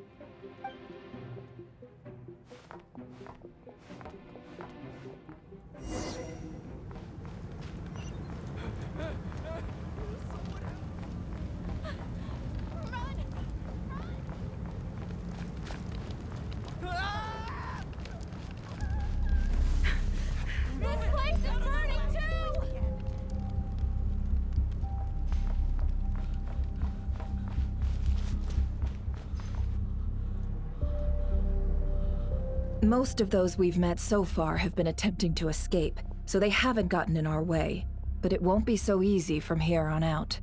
Most of those we've met so far have been attempting to escape, so they haven't gotten in our way. But it won't be so easy from here on out.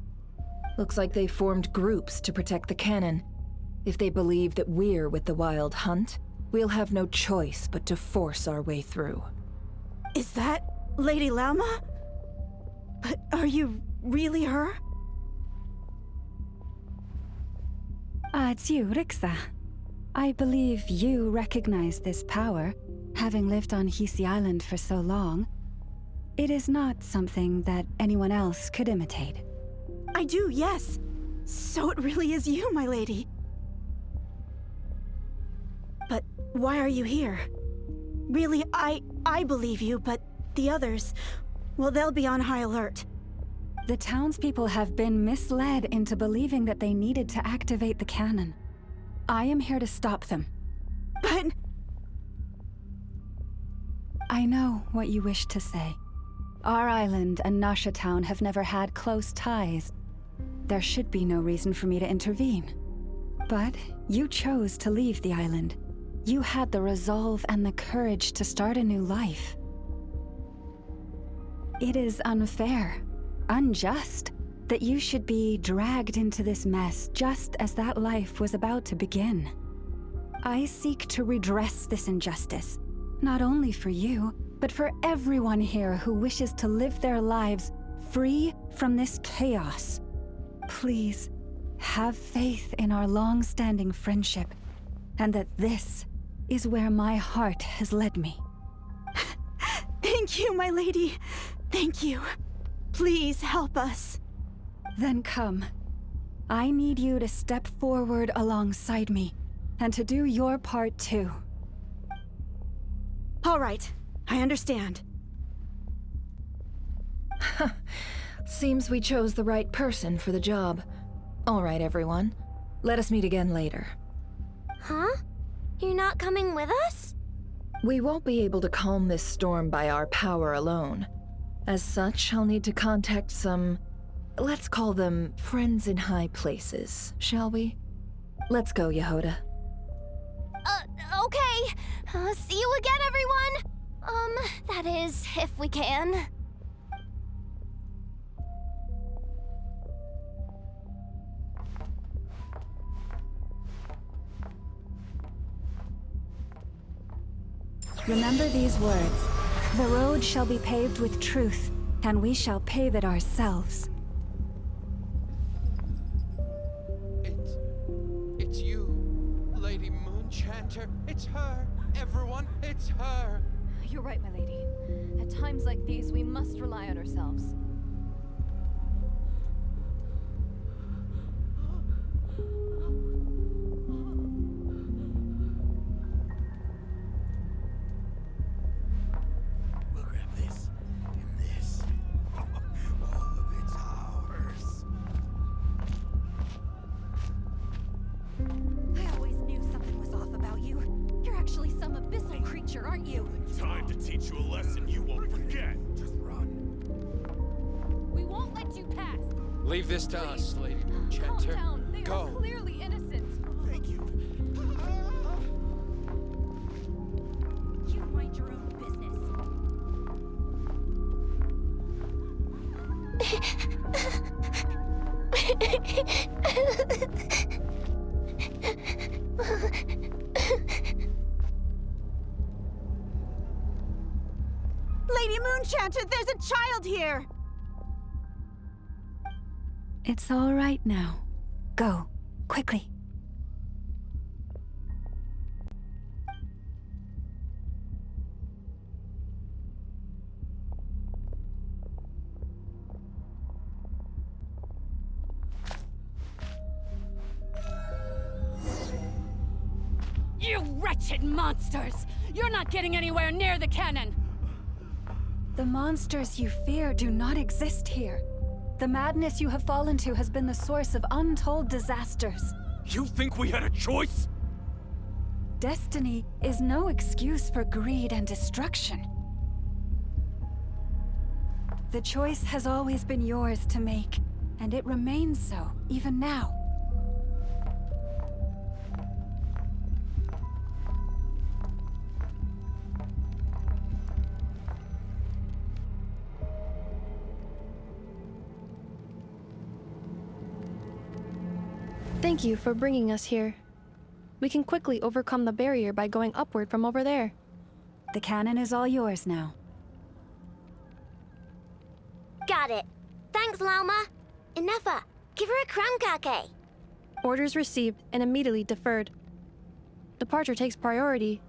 Looks like they formed groups to protect the cannon. If they believe that we're with the Wild Hunt, we'll have no choice but to force our way through. Is that Lady Lauma? But are you really her? It's you, Rixa. I believe you recognize this power, having lived on Hisi Island for so long. It is not something that anyone else could imitate. I do, yes. So it really is you, my lady. But why are you here? Really, I believe you, but the others, well, they'll be on high alert. The townspeople have been misled into believing that they needed to activate the cannon. I am here to stop them. But... I know what you wish to say. Our island and Nasha Town have never had close ties. There should be no reason for me to intervene. But you chose to leave the island. You had the resolve and the courage to start a new life. It is unfair, unjust, that you should be dragged into this mess just as that life was about to begin. I seek to redress this injustice, not only for you, but for everyone here who wishes to live their lives free from this chaos. Please, have faith in our long-standing friendship, and that this is where my heart has led me. Thank you, my lady. Thank you. Please help us. Then come. I need you to step forward alongside me, and to do your part too. All right, I understand. Seems we chose the right person for the job. All right, everyone. Let us meet again later. Huh? You're not coming with us? We won't be able to calm this storm by our power alone. As such, I'll need to contact some... let's call them friends in high places, shall we? Let's go, Yehoda. Okay. See you again, everyone! That is, if we can. Remember these words. The road shall be paved with truth, and we shall pave it ourselves. It's you, Lady Moonchanter. It's her. Everyone, it's her. You're right, my lady. At times like these, we must rely on ourselves. We'll grab this and this. All of it's ours. I always knew something was off about you. You're actually some abyssal creature, aren't you? Time to teach you a lesson you won't forget. Just run. We won't let you pass. Leave this to us, Lady Moonchanter. Calm down. They Go. are clearly innocent. Thank you. You mind your own business. Lady Moonchanter, there's a child here! It's all right now. Go, quickly. You wretched monsters! You're not getting anywhere near the cannon! The monsters you fear do not exist here. The madness you have fallen to has been the source of untold disasters. You think we had a choice? Destiny is no excuse for greed and destruction. The choice has always been yours to make, and it remains so, even now. Thank you for bringing us here. We can quickly overcome the barrier by going upward from over there. The cannon is all yours now. Got it. Thanks, Lauma. Inefa, give her a crown kake. Orders received and immediately deferred. Departure takes priority.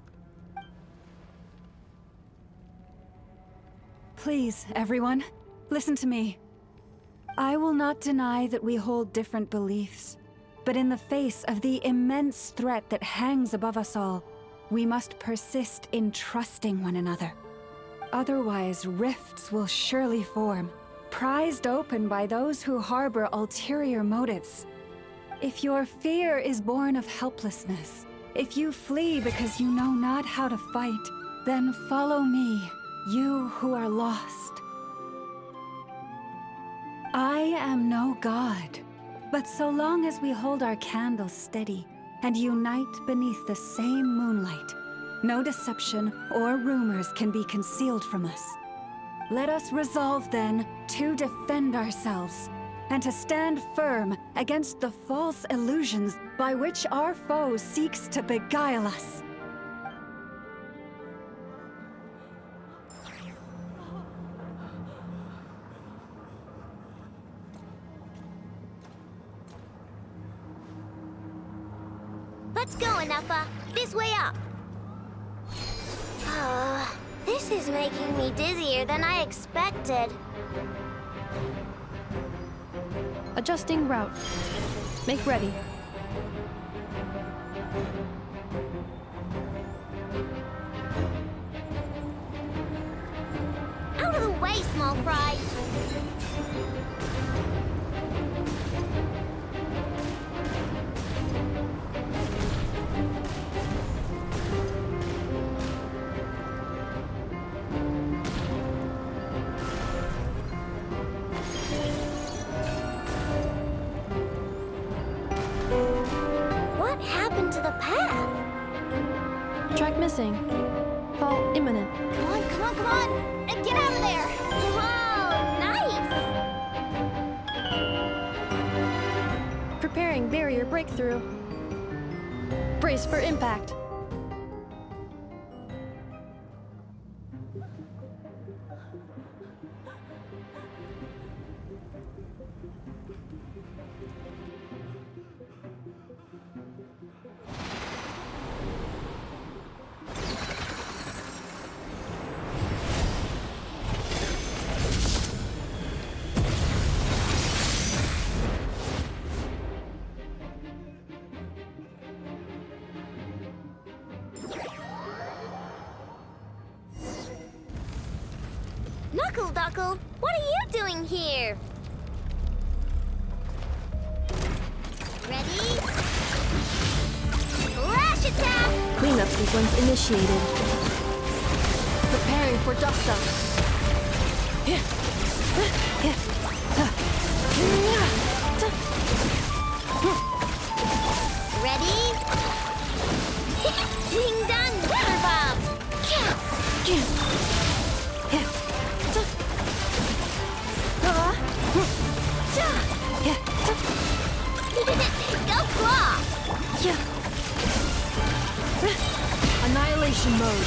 Please, everyone, listen to me. I will not deny that we hold different beliefs. But in the face of the immense threat that hangs above us all, we must persist in trusting one another. Otherwise, rifts will surely form, prized open by those who harbor ulterior motives. If your fear is born of helplessness, if you flee because you know not how to fight, then follow me, you who are lost. I am no god. But so long as we hold our candles steady and unite beneath the same moonlight, no deception or rumors can be concealed from us. Let us resolve then to defend ourselves and to stand firm against the false illusions by which our foe seeks to beguile us. Let's go, Inefa. This way up. This is making me dizzier than I expected. Adjusting route. Make ready. Out of the way, small fry. What happened to the path? Track missing. Fall imminent. Come on, come on, come on! Get out of there! Whoa, nice! Preparing barrier breakthrough. Brace for impact. Duckle, what are you doing here? Ready? Flash attack! Cleanup sequence initiated. Preparing for dust-up. Ready? Wing done, Weather Bomb! Go Claw! Annihilation mode.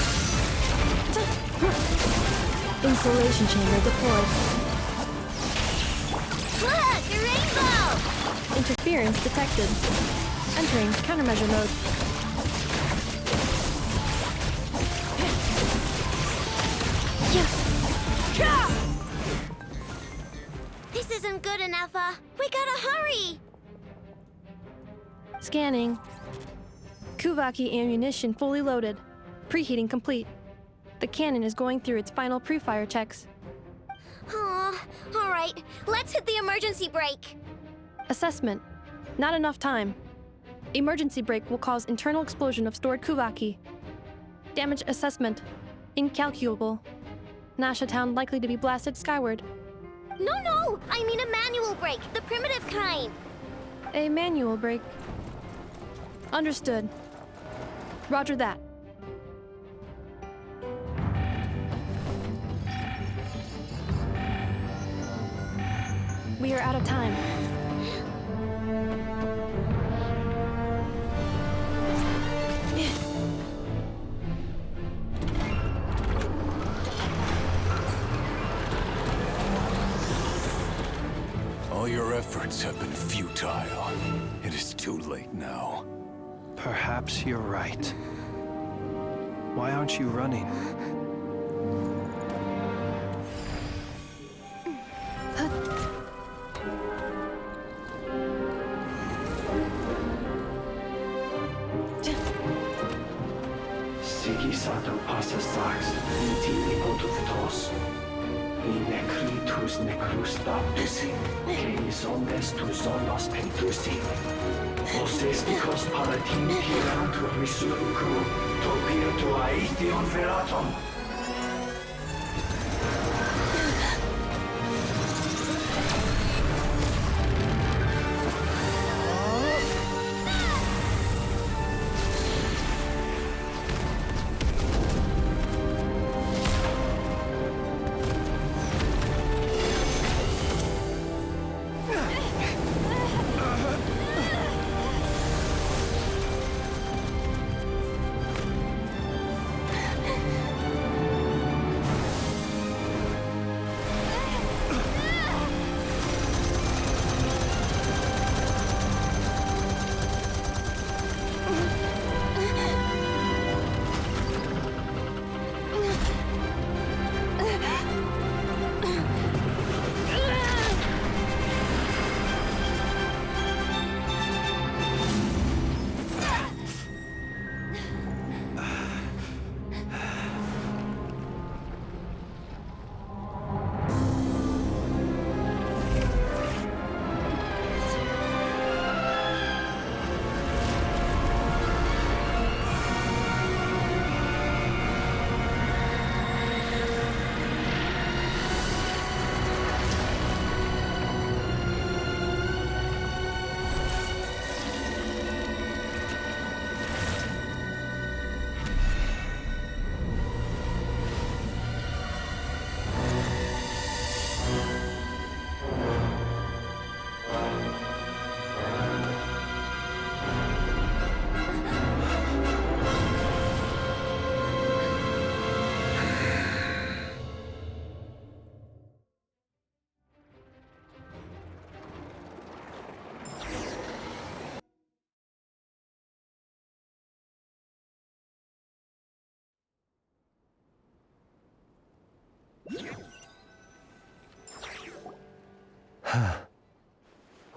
Insulation chamber deployed. Look, a rainbow! Interference detected. Entering countermeasure mode. This isn't good enough, we gotta hurry! Scanning. Kuvaki ammunition fully loaded. Preheating complete. The cannon is going through its final pre-fire checks. Aw, alright, let's hit the emergency brake. Assessment. Not enough time. Emergency brake will cause internal explosion of stored Kuvaki. Damage assessment. Incalculable. Nasha Town likely to be blasted skyward. No, I mean a manual brake, the primitive kind. A manual brake. Understood. Roger that. We are out of time. All your efforts have been futile. It is too late now. Perhaps you're right. Why aren't you running? Sigi sato passa sax, intili potutos. In necritus necrus baptisi, que omnes tu zonos pentusi. Os esticos palatin pirantur resurcu, topirtu aetion veratum.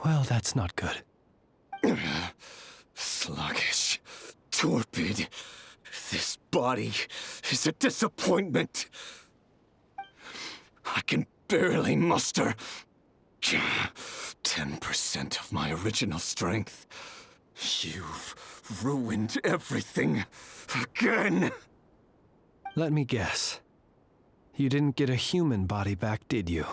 Well, that's not good. Sluggish. Torpid. This body is a disappointment. I can barely muster 10% of my original strength. You've ruined everything again. Let me guess. You didn't get a human body back, did you?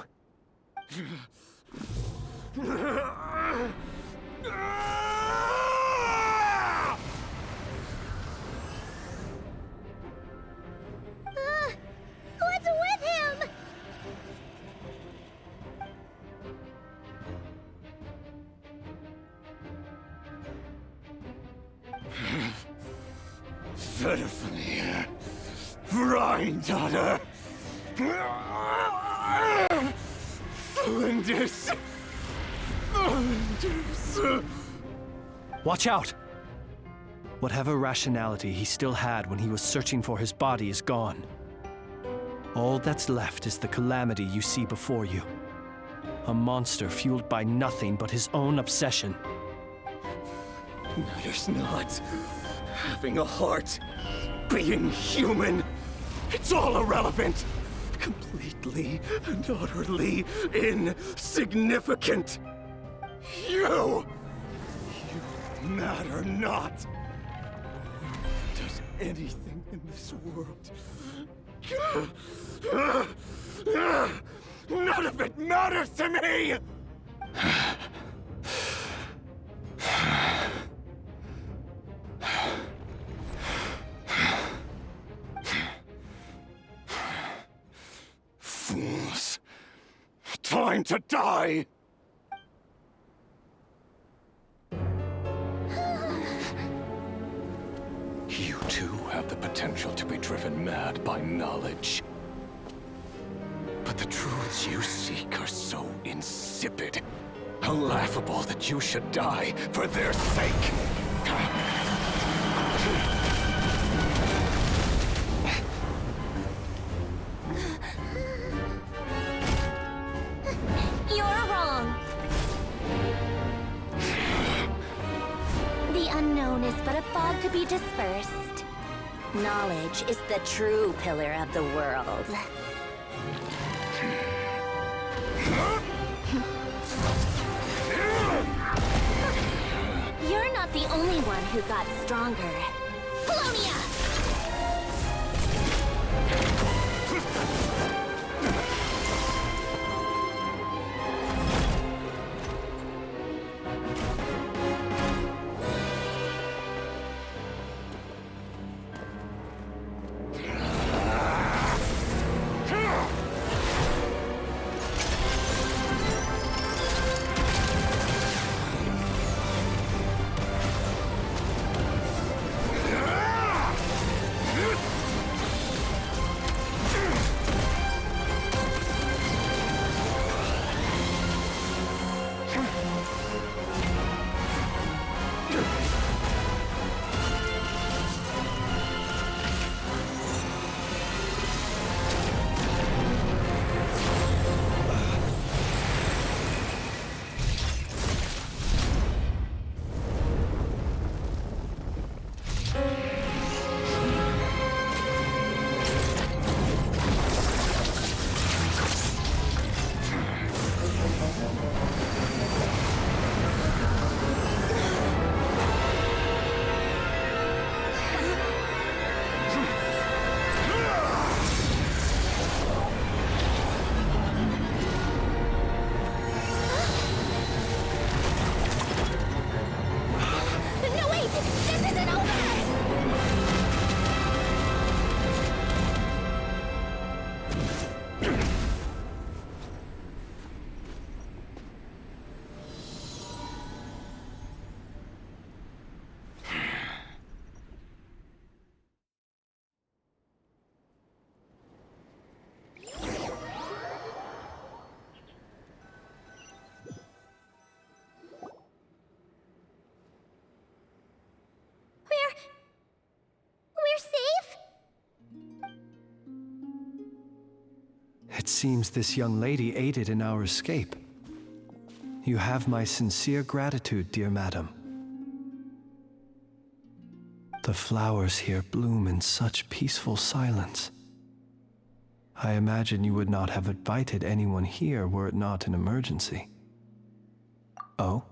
What's with him? Verfnir, Rheindaughter, Flinders. Watch out! Whatever rationality he still had when he was searching for his body is gone. All that's left is the calamity you see before you. A monster fueled by nothing but his own obsession. Matters not. Having a heart, being human, it's all irrelevant. Completely and utterly insignificant. You matter not. Does anything in this world. None of it matters to me! Fools. Time to die! You too have the potential to be driven mad by knowledge. But the truths you seek are so insipid, how laughable that you should die for their sake. You're wrong. The unknown is but a fog to be dispersed. Knowledge is the true pillar of the world. You're not the only one who got stronger. Polonia! We're safe? It seems this young lady aided in our escape. You have my sincere gratitude, dear madam. The flowers here bloom in such peaceful silence. I imagine you would not have invited anyone here were it not an emergency. Oh?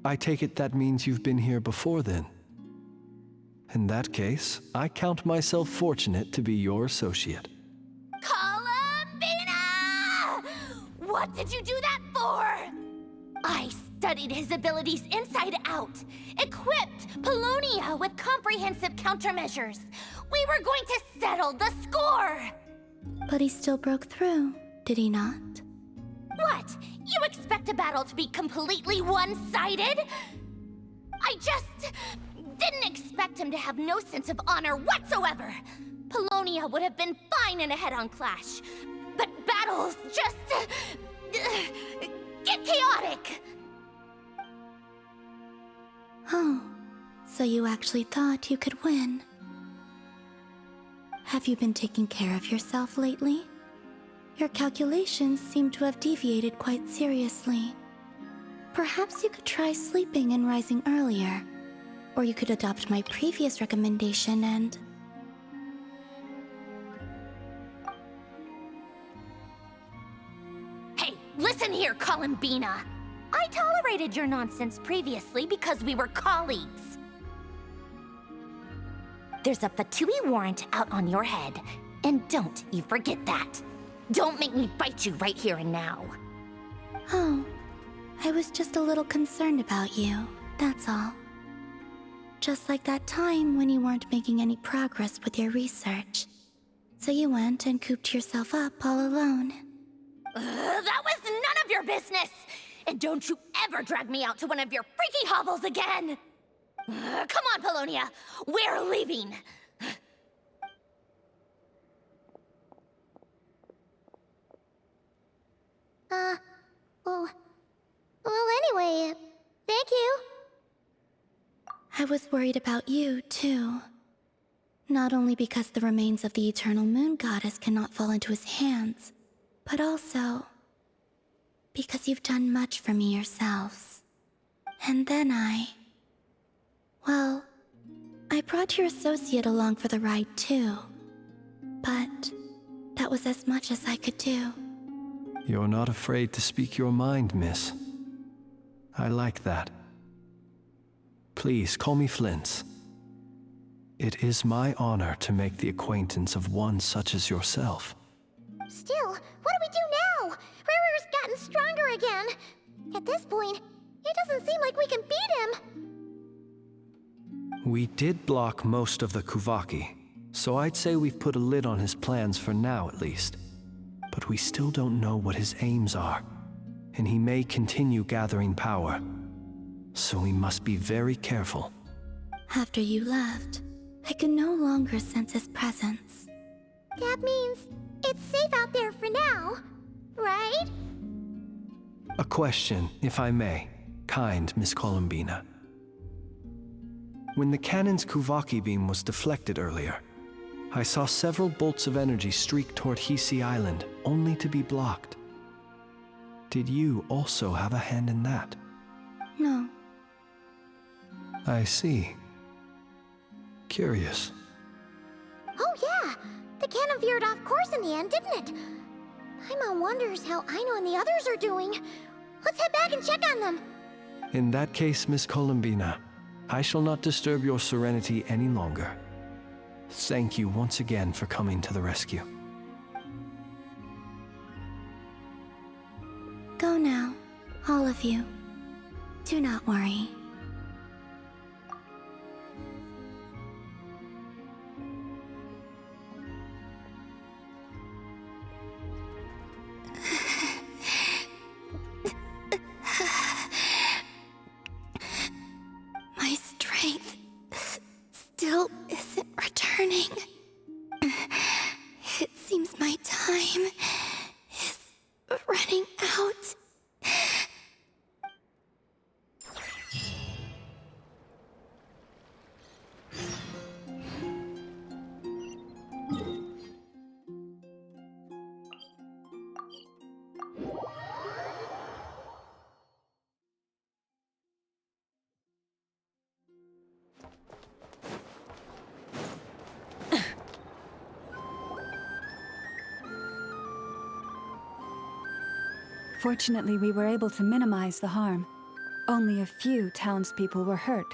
I take it that means you've been here before then. In that case, I count myself fortunate to be your associate. Columbina! What did you do that for? I studied his abilities inside out, equipped Polonia with comprehensive countermeasures. We were going to settle the score! But he still broke through, did he not? What? You expect a battle to be completely one-sided? I just didn't expect him to have no sense of honor whatsoever. Polonia would have been fine in a head-on clash, but battles just get chaotic. Oh, so you actually thought you could win. Have you been taking care of yourself lately? Your calculations seem to have deviated quite seriously. Perhaps you could try sleeping and rising earlier. Or you could adopt my previous recommendation and... Hey, listen here, Columbina. I tolerated your nonsense previously because we were colleagues. There's a Fatui warrant out on your head, and don't you forget that. Don't make me fight you right here and now. Oh, I was just a little concerned about you, that's all. Just like that time when you weren't making any progress with your research. So you went and cooped yourself up all alone. That was none of your business! And don't you ever drag me out to one of your freaky hovels again! Come on, Polonia! We're leaving! Well, anyway, thank you. I was worried about you, too. Not only because the remains of the Eternal Moon Goddess cannot fall into his hands, but also because you've done much for me yourselves. And then well, I brought your associate along for the ride, too. But that was as much as I could do. You're not afraid to speak your mind, miss. I like that. Please, call me Flint's. It is my honor to make the acquaintance of one such as yourself. Still, what do we do now? Rurer's gotten stronger again. At this point, it doesn't seem like we can beat him. We did block most of the Kuvaki, so I'd say we've put a lid on his plans for now at least. But we still don't know what his aims are, and he may continue gathering power. So we must be very careful. After you left, I could no longer sense his presence. That means it's safe out there for now, right? A question, if I may, kind Miss Columbina. When the cannon's Kuvaki beam was deflected earlier, I saw several bolts of energy streak toward Hisi Island, only to be blocked. Did you also have a hand in that? No. I see. Curious. Oh yeah, the cannon veered off course in the end, didn't it? Paimon wonders how Aino and the others are doing. Let's head back and check on them. In that case, Miss Columbina, I shall not disturb your serenity any longer. Thank you once again for coming to the rescue. Go now, all of you. Do not worry. My strength still isn't returning. It seems my time is running out. Fortunately, we were able to minimize the harm. Only a few townspeople were hurt.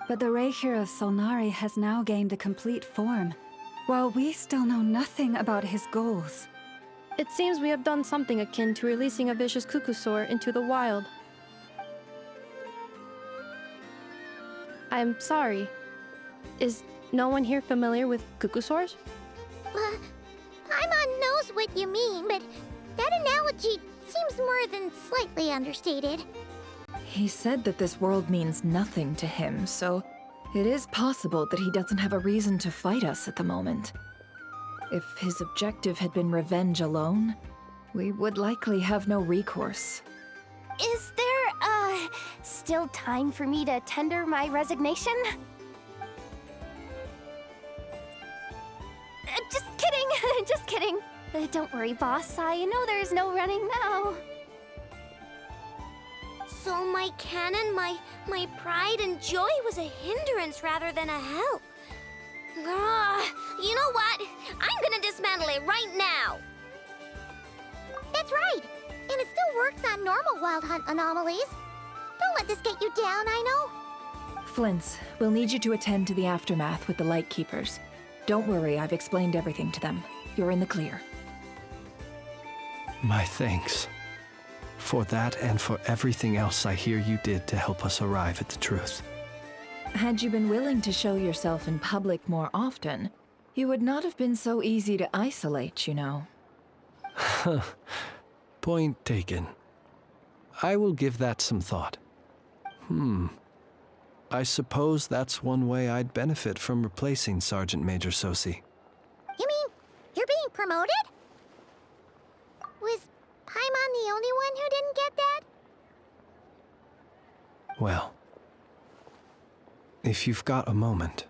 But the Reikir of Solnari has now gained a complete form, while we still know nothing about his goals. It seems we have done something akin to releasing a vicious Kukusaur into the wild. I'm sorry. Is no one here familiar with Kukusaurs? Paimon knows what you mean, but that analogy seems more than slightly understated. He said that this world means nothing to him, so it is possible that he doesn't have a reason to fight us at the moment. If his objective had been revenge alone, we would likely have no recourse. Is there, still time for me to tender my resignation? Just kidding, just kidding. Don't worry, boss. I know there's no running now. So my canon, my pride and joy was a hindrance rather than a help. You know what? I'm gonna dismantle it right now. That's right. And it still works on normal wild hunt anomalies. Don't let this get you down, I know. Flint's, we'll need you to attend to the aftermath with the Lightkeepers. Don't worry, I've explained everything to them. You're in the clear. My thanks. For that and for everything else I hear you did to help us arrive at the truth. Had you been willing to show yourself in public more often, you would not have been so easy to isolate, you know. Point taken. I will give that some thought. I suppose that's one way I'd benefit from replacing Sergeant Major Sosi. You mean you're being promoted? Was Paimon the only one who didn't get that? Well, if you've got a moment,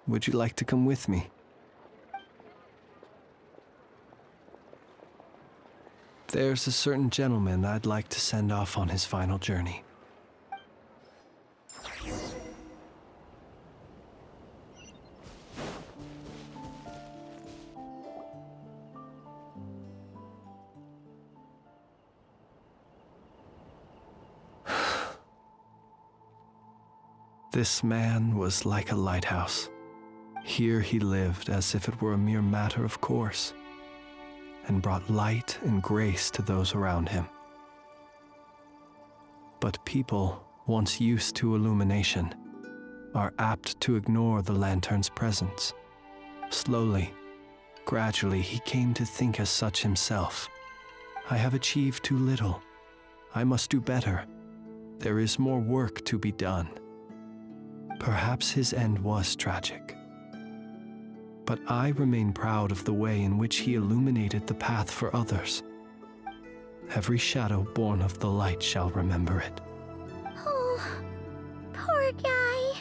would you like to come with me? There's a certain gentleman I'd like to send off on his final journey. This man was like a lighthouse. Here he lived as if it were a mere matter of course, and brought light and grace to those around him. But people, once used to illumination, are apt to ignore the lantern's presence. Slowly, gradually, he came to think as such himself. I have achieved too little. I must do better. There is more work to be done. Perhaps his end was tragic. But I remain proud of the way in which he illuminated the path for others. Every shadow born of the light shall remember it. Oh, poor guy.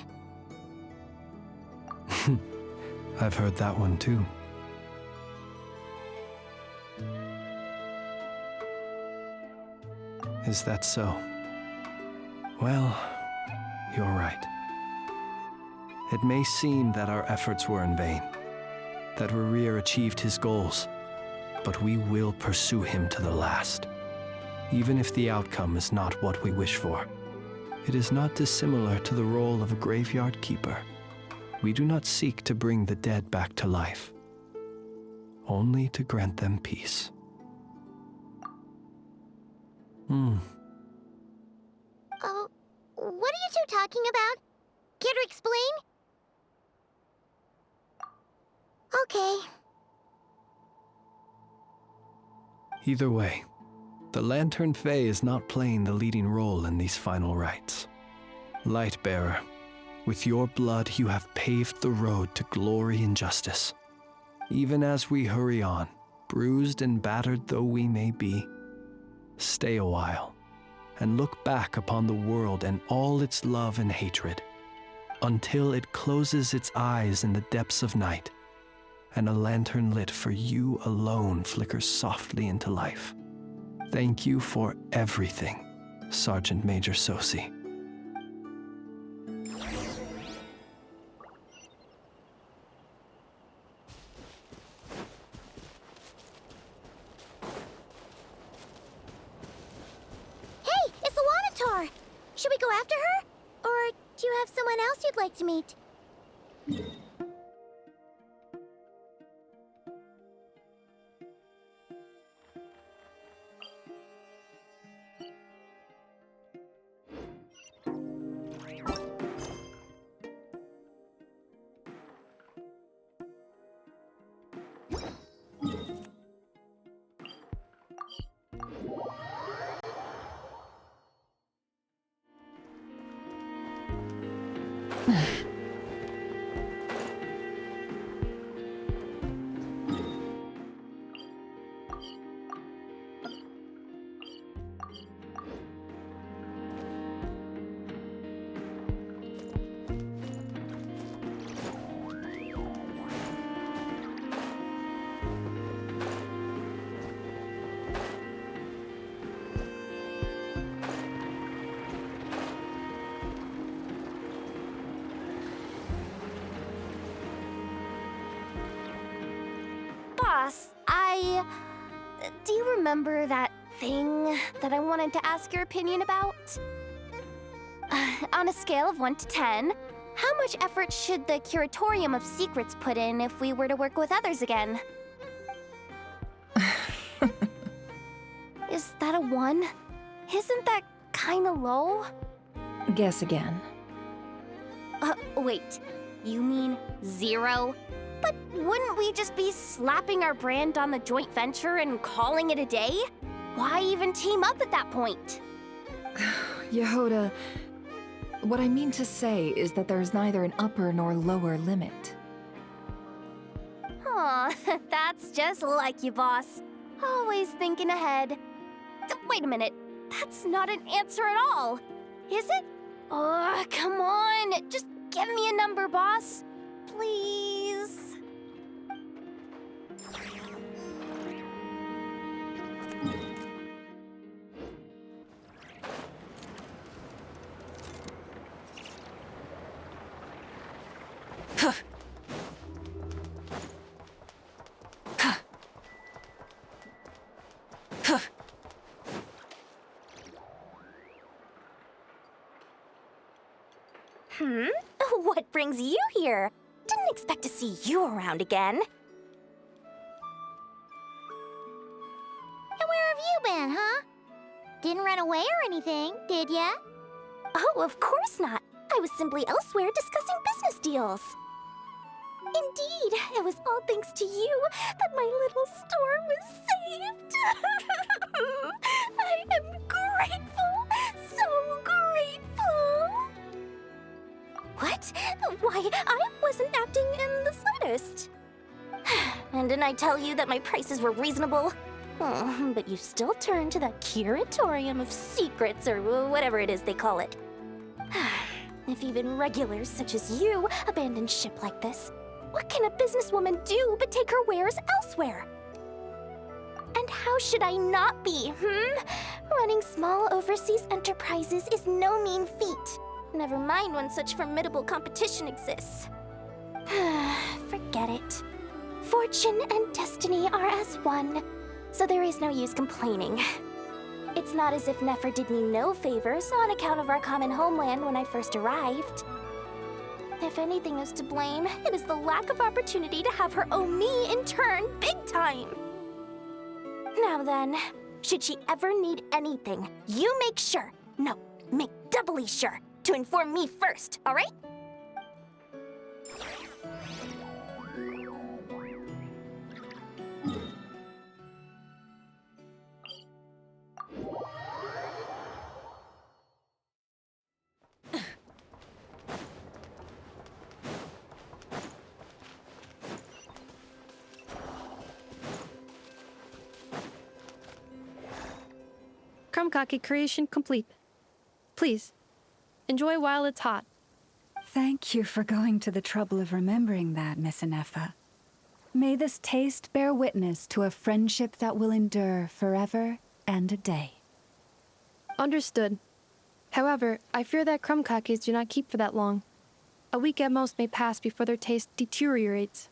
I've heard that one too. Is that so? Well, you're right. It may seem that our efforts were in vain, that Rerir achieved his goals, but we will pursue him to the last, even if the outcome is not what we wish for. It is not dissimilar to the role of a graveyard keeper. We do not seek to bring the dead back to life, only to grant them peace. Oh, what are you two talking about? Care to explain? Okay. Either way, the Lantern Fae is not playing the leading role in these final rites. Lightbearer, with your blood you have paved the road to glory and justice. Even as we hurry on, bruised and battered though we may be, stay a while and look back upon the world and all its love and hatred, until it closes its eyes in the depths of night, and a lantern lit for you alone flickers softly into life. Thank you for everything, Sergeant Major Sosi. Should we go after her? Or do you have someone else you'd like to meet? Boss, do you remember that thing that I wanted to ask your opinion about? On a scale of 1 to 10, how much effort should the Curatorium of Secrets put in if we were to work with others again? Is that a 1? Isn't that kinda low? Guess again. Wait. You mean 0? But wouldn't we just be slapping our brand on the joint venture and calling it a day? Why even team up at that point? Yehoda, what I mean to say is that there's neither an upper nor lower limit. Aw, that's just like you, boss. Always thinking ahead. Wait a minute. That's not an answer at all. Is it? Oh, come on. Just give me a number, boss. Please. What brings you here? Didn't expect to see you around again. And where have you been, huh? Didn't run away or anything, did ya? Oh, of course not. I was simply elsewhere discussing business deals. Indeed, it was all thanks to you that my little store was saved. I am grateful, so grateful. What? Why, I wasn't acting in the slightest. And didn't I tell you that my prices were reasonable? Oh, but you still turn to the Curatorium of Secrets, or whatever it is they call it. If even regulars such as you abandon ship like this, what can a businesswoman do but take her wares elsewhere? And how should I not be, Running small overseas enterprises is no mean feat. Never mind when such formidable competition exists. Forget it. Fortune and destiny are as one, so there is no use complaining. It's not as if Nefer did me no favors on account of our common homeland when I first arrived. If anything is to blame, it is the lack of opportunity to have her owe me in turn big time. Now then, should she ever need anything, you make sure, make doubly sure, to inform me first, all right? Krumkake creation complete. Please, enjoy while it's hot. Thank you for going to the trouble of remembering that, Miss Anefa. May this taste bear witness to a friendship that will endure forever and a day. Understood. However, I fear that krumkakes do not keep for that long. A week at most may pass before their taste deteriorates.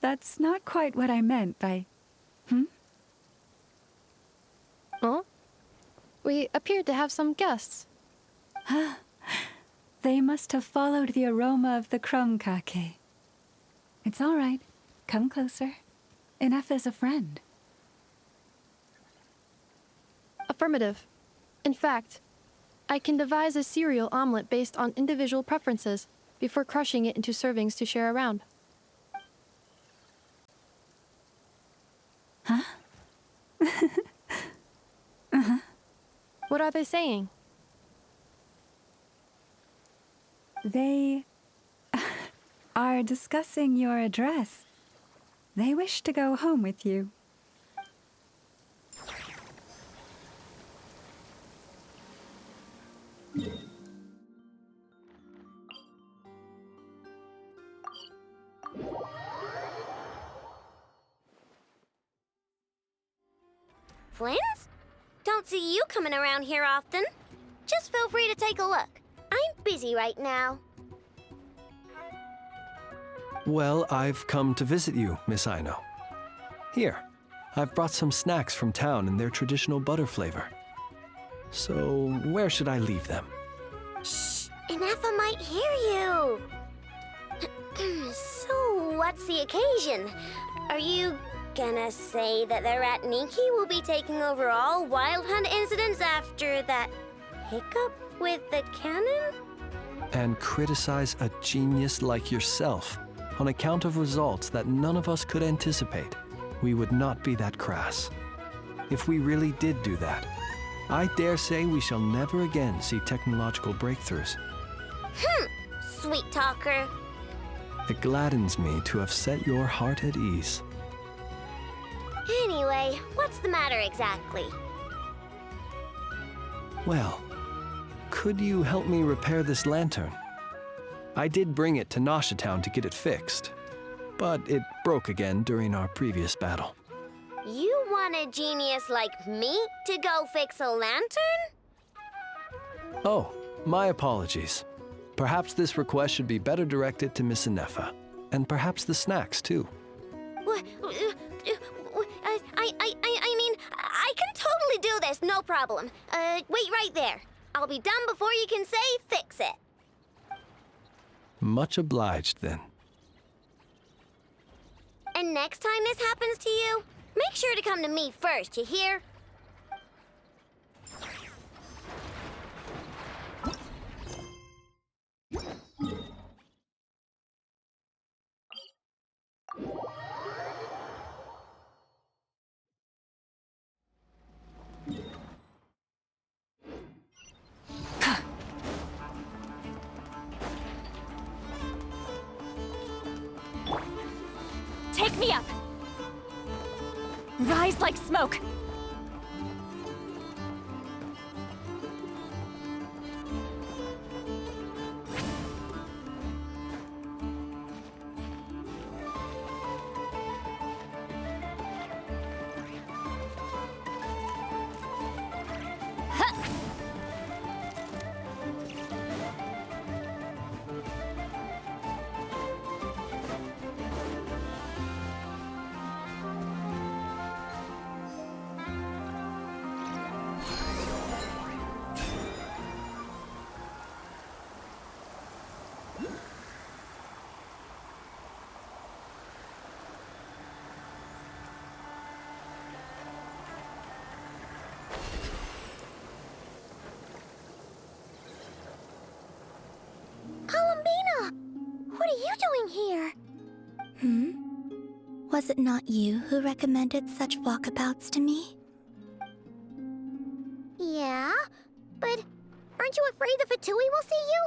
That's not quite what I meant by... Huh? We appeared to have some guests. They must have followed the aroma of the crumb kake. It's all right. Come closer. Enough is a friend. Affirmative. In fact, I can devise a cereal omelet based on individual preferences before crushing it into servings to share around. Huh? Uh-huh. What are they saying? They are discussing your address. They wish to go home with you. Flynn's? Don't see you coming around here often. Just feel free to take a look. I'm busy right now. Well, I've come to visit you, Miss Aino. Here, I've brought some snacks from town in their traditional butter flavor. So, where should I leave them? Shh! Ineffa might hear you! So, what's the occasion? Are you gonna say that the Rat Niki will be taking over all Wild Hunt incidents after that hiccup with the cannon? And criticize a genius like yourself on account of results that none of us could anticipate. We would not be that crass. If we really did do that, I dare say we shall never again see technological breakthroughs. Sweet talker. It gladdens me to have set your heart at ease. Anyway, what's the matter exactly? Well, could you help me repair this lantern? I did bring it to Nashatown to get it fixed, but it broke again during our previous battle. You want a genius like me to go fix a lantern? Oh, my apologies. Perhaps this request should be better directed to Miss Ineffa, and perhaps the snacks too. I mean, I can totally do this, no problem. Wait right there. I'll be done before you can say fix it. Much obliged, then. And next time this happens to you, make sure to come to me first, you hear? Take me up! Rise like smoke! What are you doing here? Was it not you who recommended such walkabouts to me? Yeah, but aren't you afraid the Fatui will see you?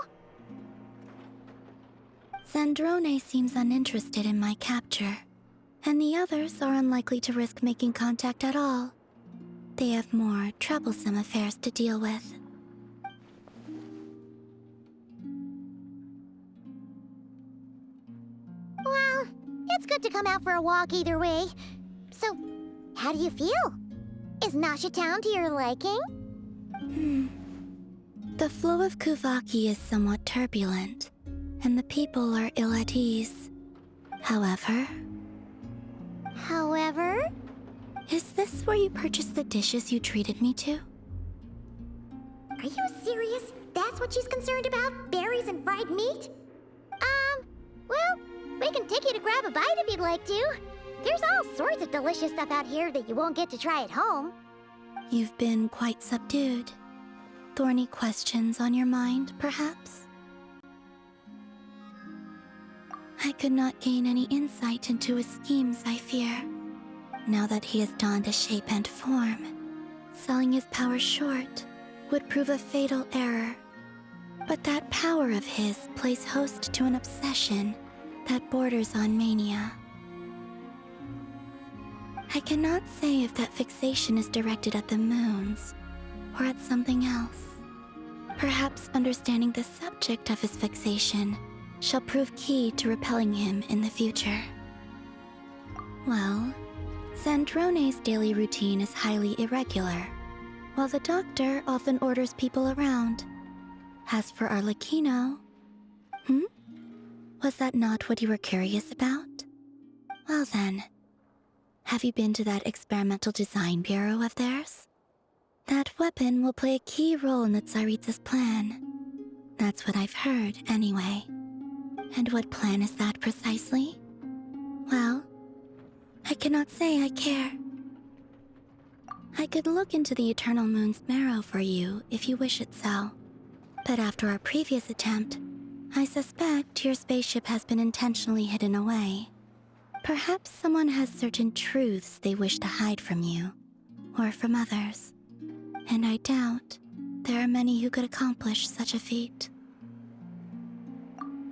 Zandrone seems uninterested in my capture, and the others are unlikely to risk making contact at all. They have more troublesome affairs to deal with. Well, it's good to come out for a walk either way. So, how do you feel? Is Nashatown to your liking? The flow of Kuvaki is somewhat turbulent, and the people are ill at ease. However... However? Is this where you purchased the dishes you treated me to? Are you serious? That's what she's concerned about? Berries and fried meat? Well, we can take you to grab a bite if you'd like to. There's all sorts of delicious stuff out here that you won't get to try at home. You've been quite subdued. Thorny questions on your mind, perhaps? I could not gain any insight into his schemes, I fear. Now that he has donned a shape and form, selling his power short would prove a fatal error. But that power of his plays host to an obsession that borders on mania. I cannot say if that fixation is directed at the moons or at something else. Perhaps understanding the subject of his fixation shall prove key to repelling him in the future. Well, Zandrone's daily routine is highly irregular, while the doctor often orders people around. As for Arlecchino... Was that not what you were curious about? Well then, have you been to that experimental design bureau of theirs? That weapon will play a key role in the Tsaritsa's plan. That's what I've heard, anyway. And what plan is that precisely? Well, I cannot say I care. I could look into the Eternal Moon's marrow for you if you wish it so. But after our previous attempt, I suspect your spaceship has been intentionally hidden away. Perhaps someone has certain truths they wish to hide from you, or from others. And I doubt there are many who could accomplish such a feat.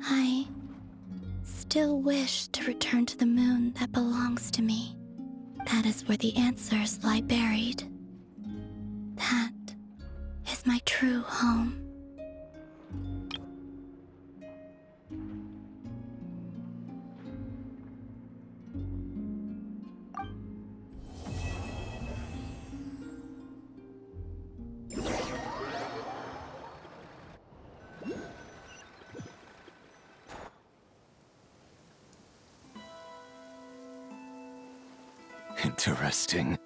I still wish to return to the moon that belongs to me. That is where the answers lie buried. That is my true home. Interesting.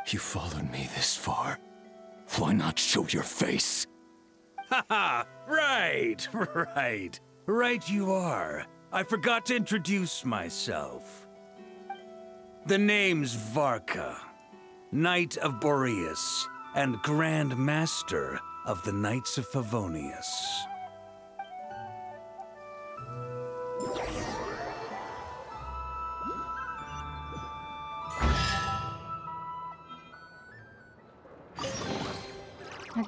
You followed me this far. Why not show your face? Haha! Right! Right you are. I forgot to introduce myself. The name's Varka, Knight of Boreas, and Grand Master of the Knights of Favonius.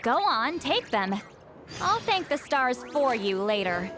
Go on, take them. I'll thank the stars for you later.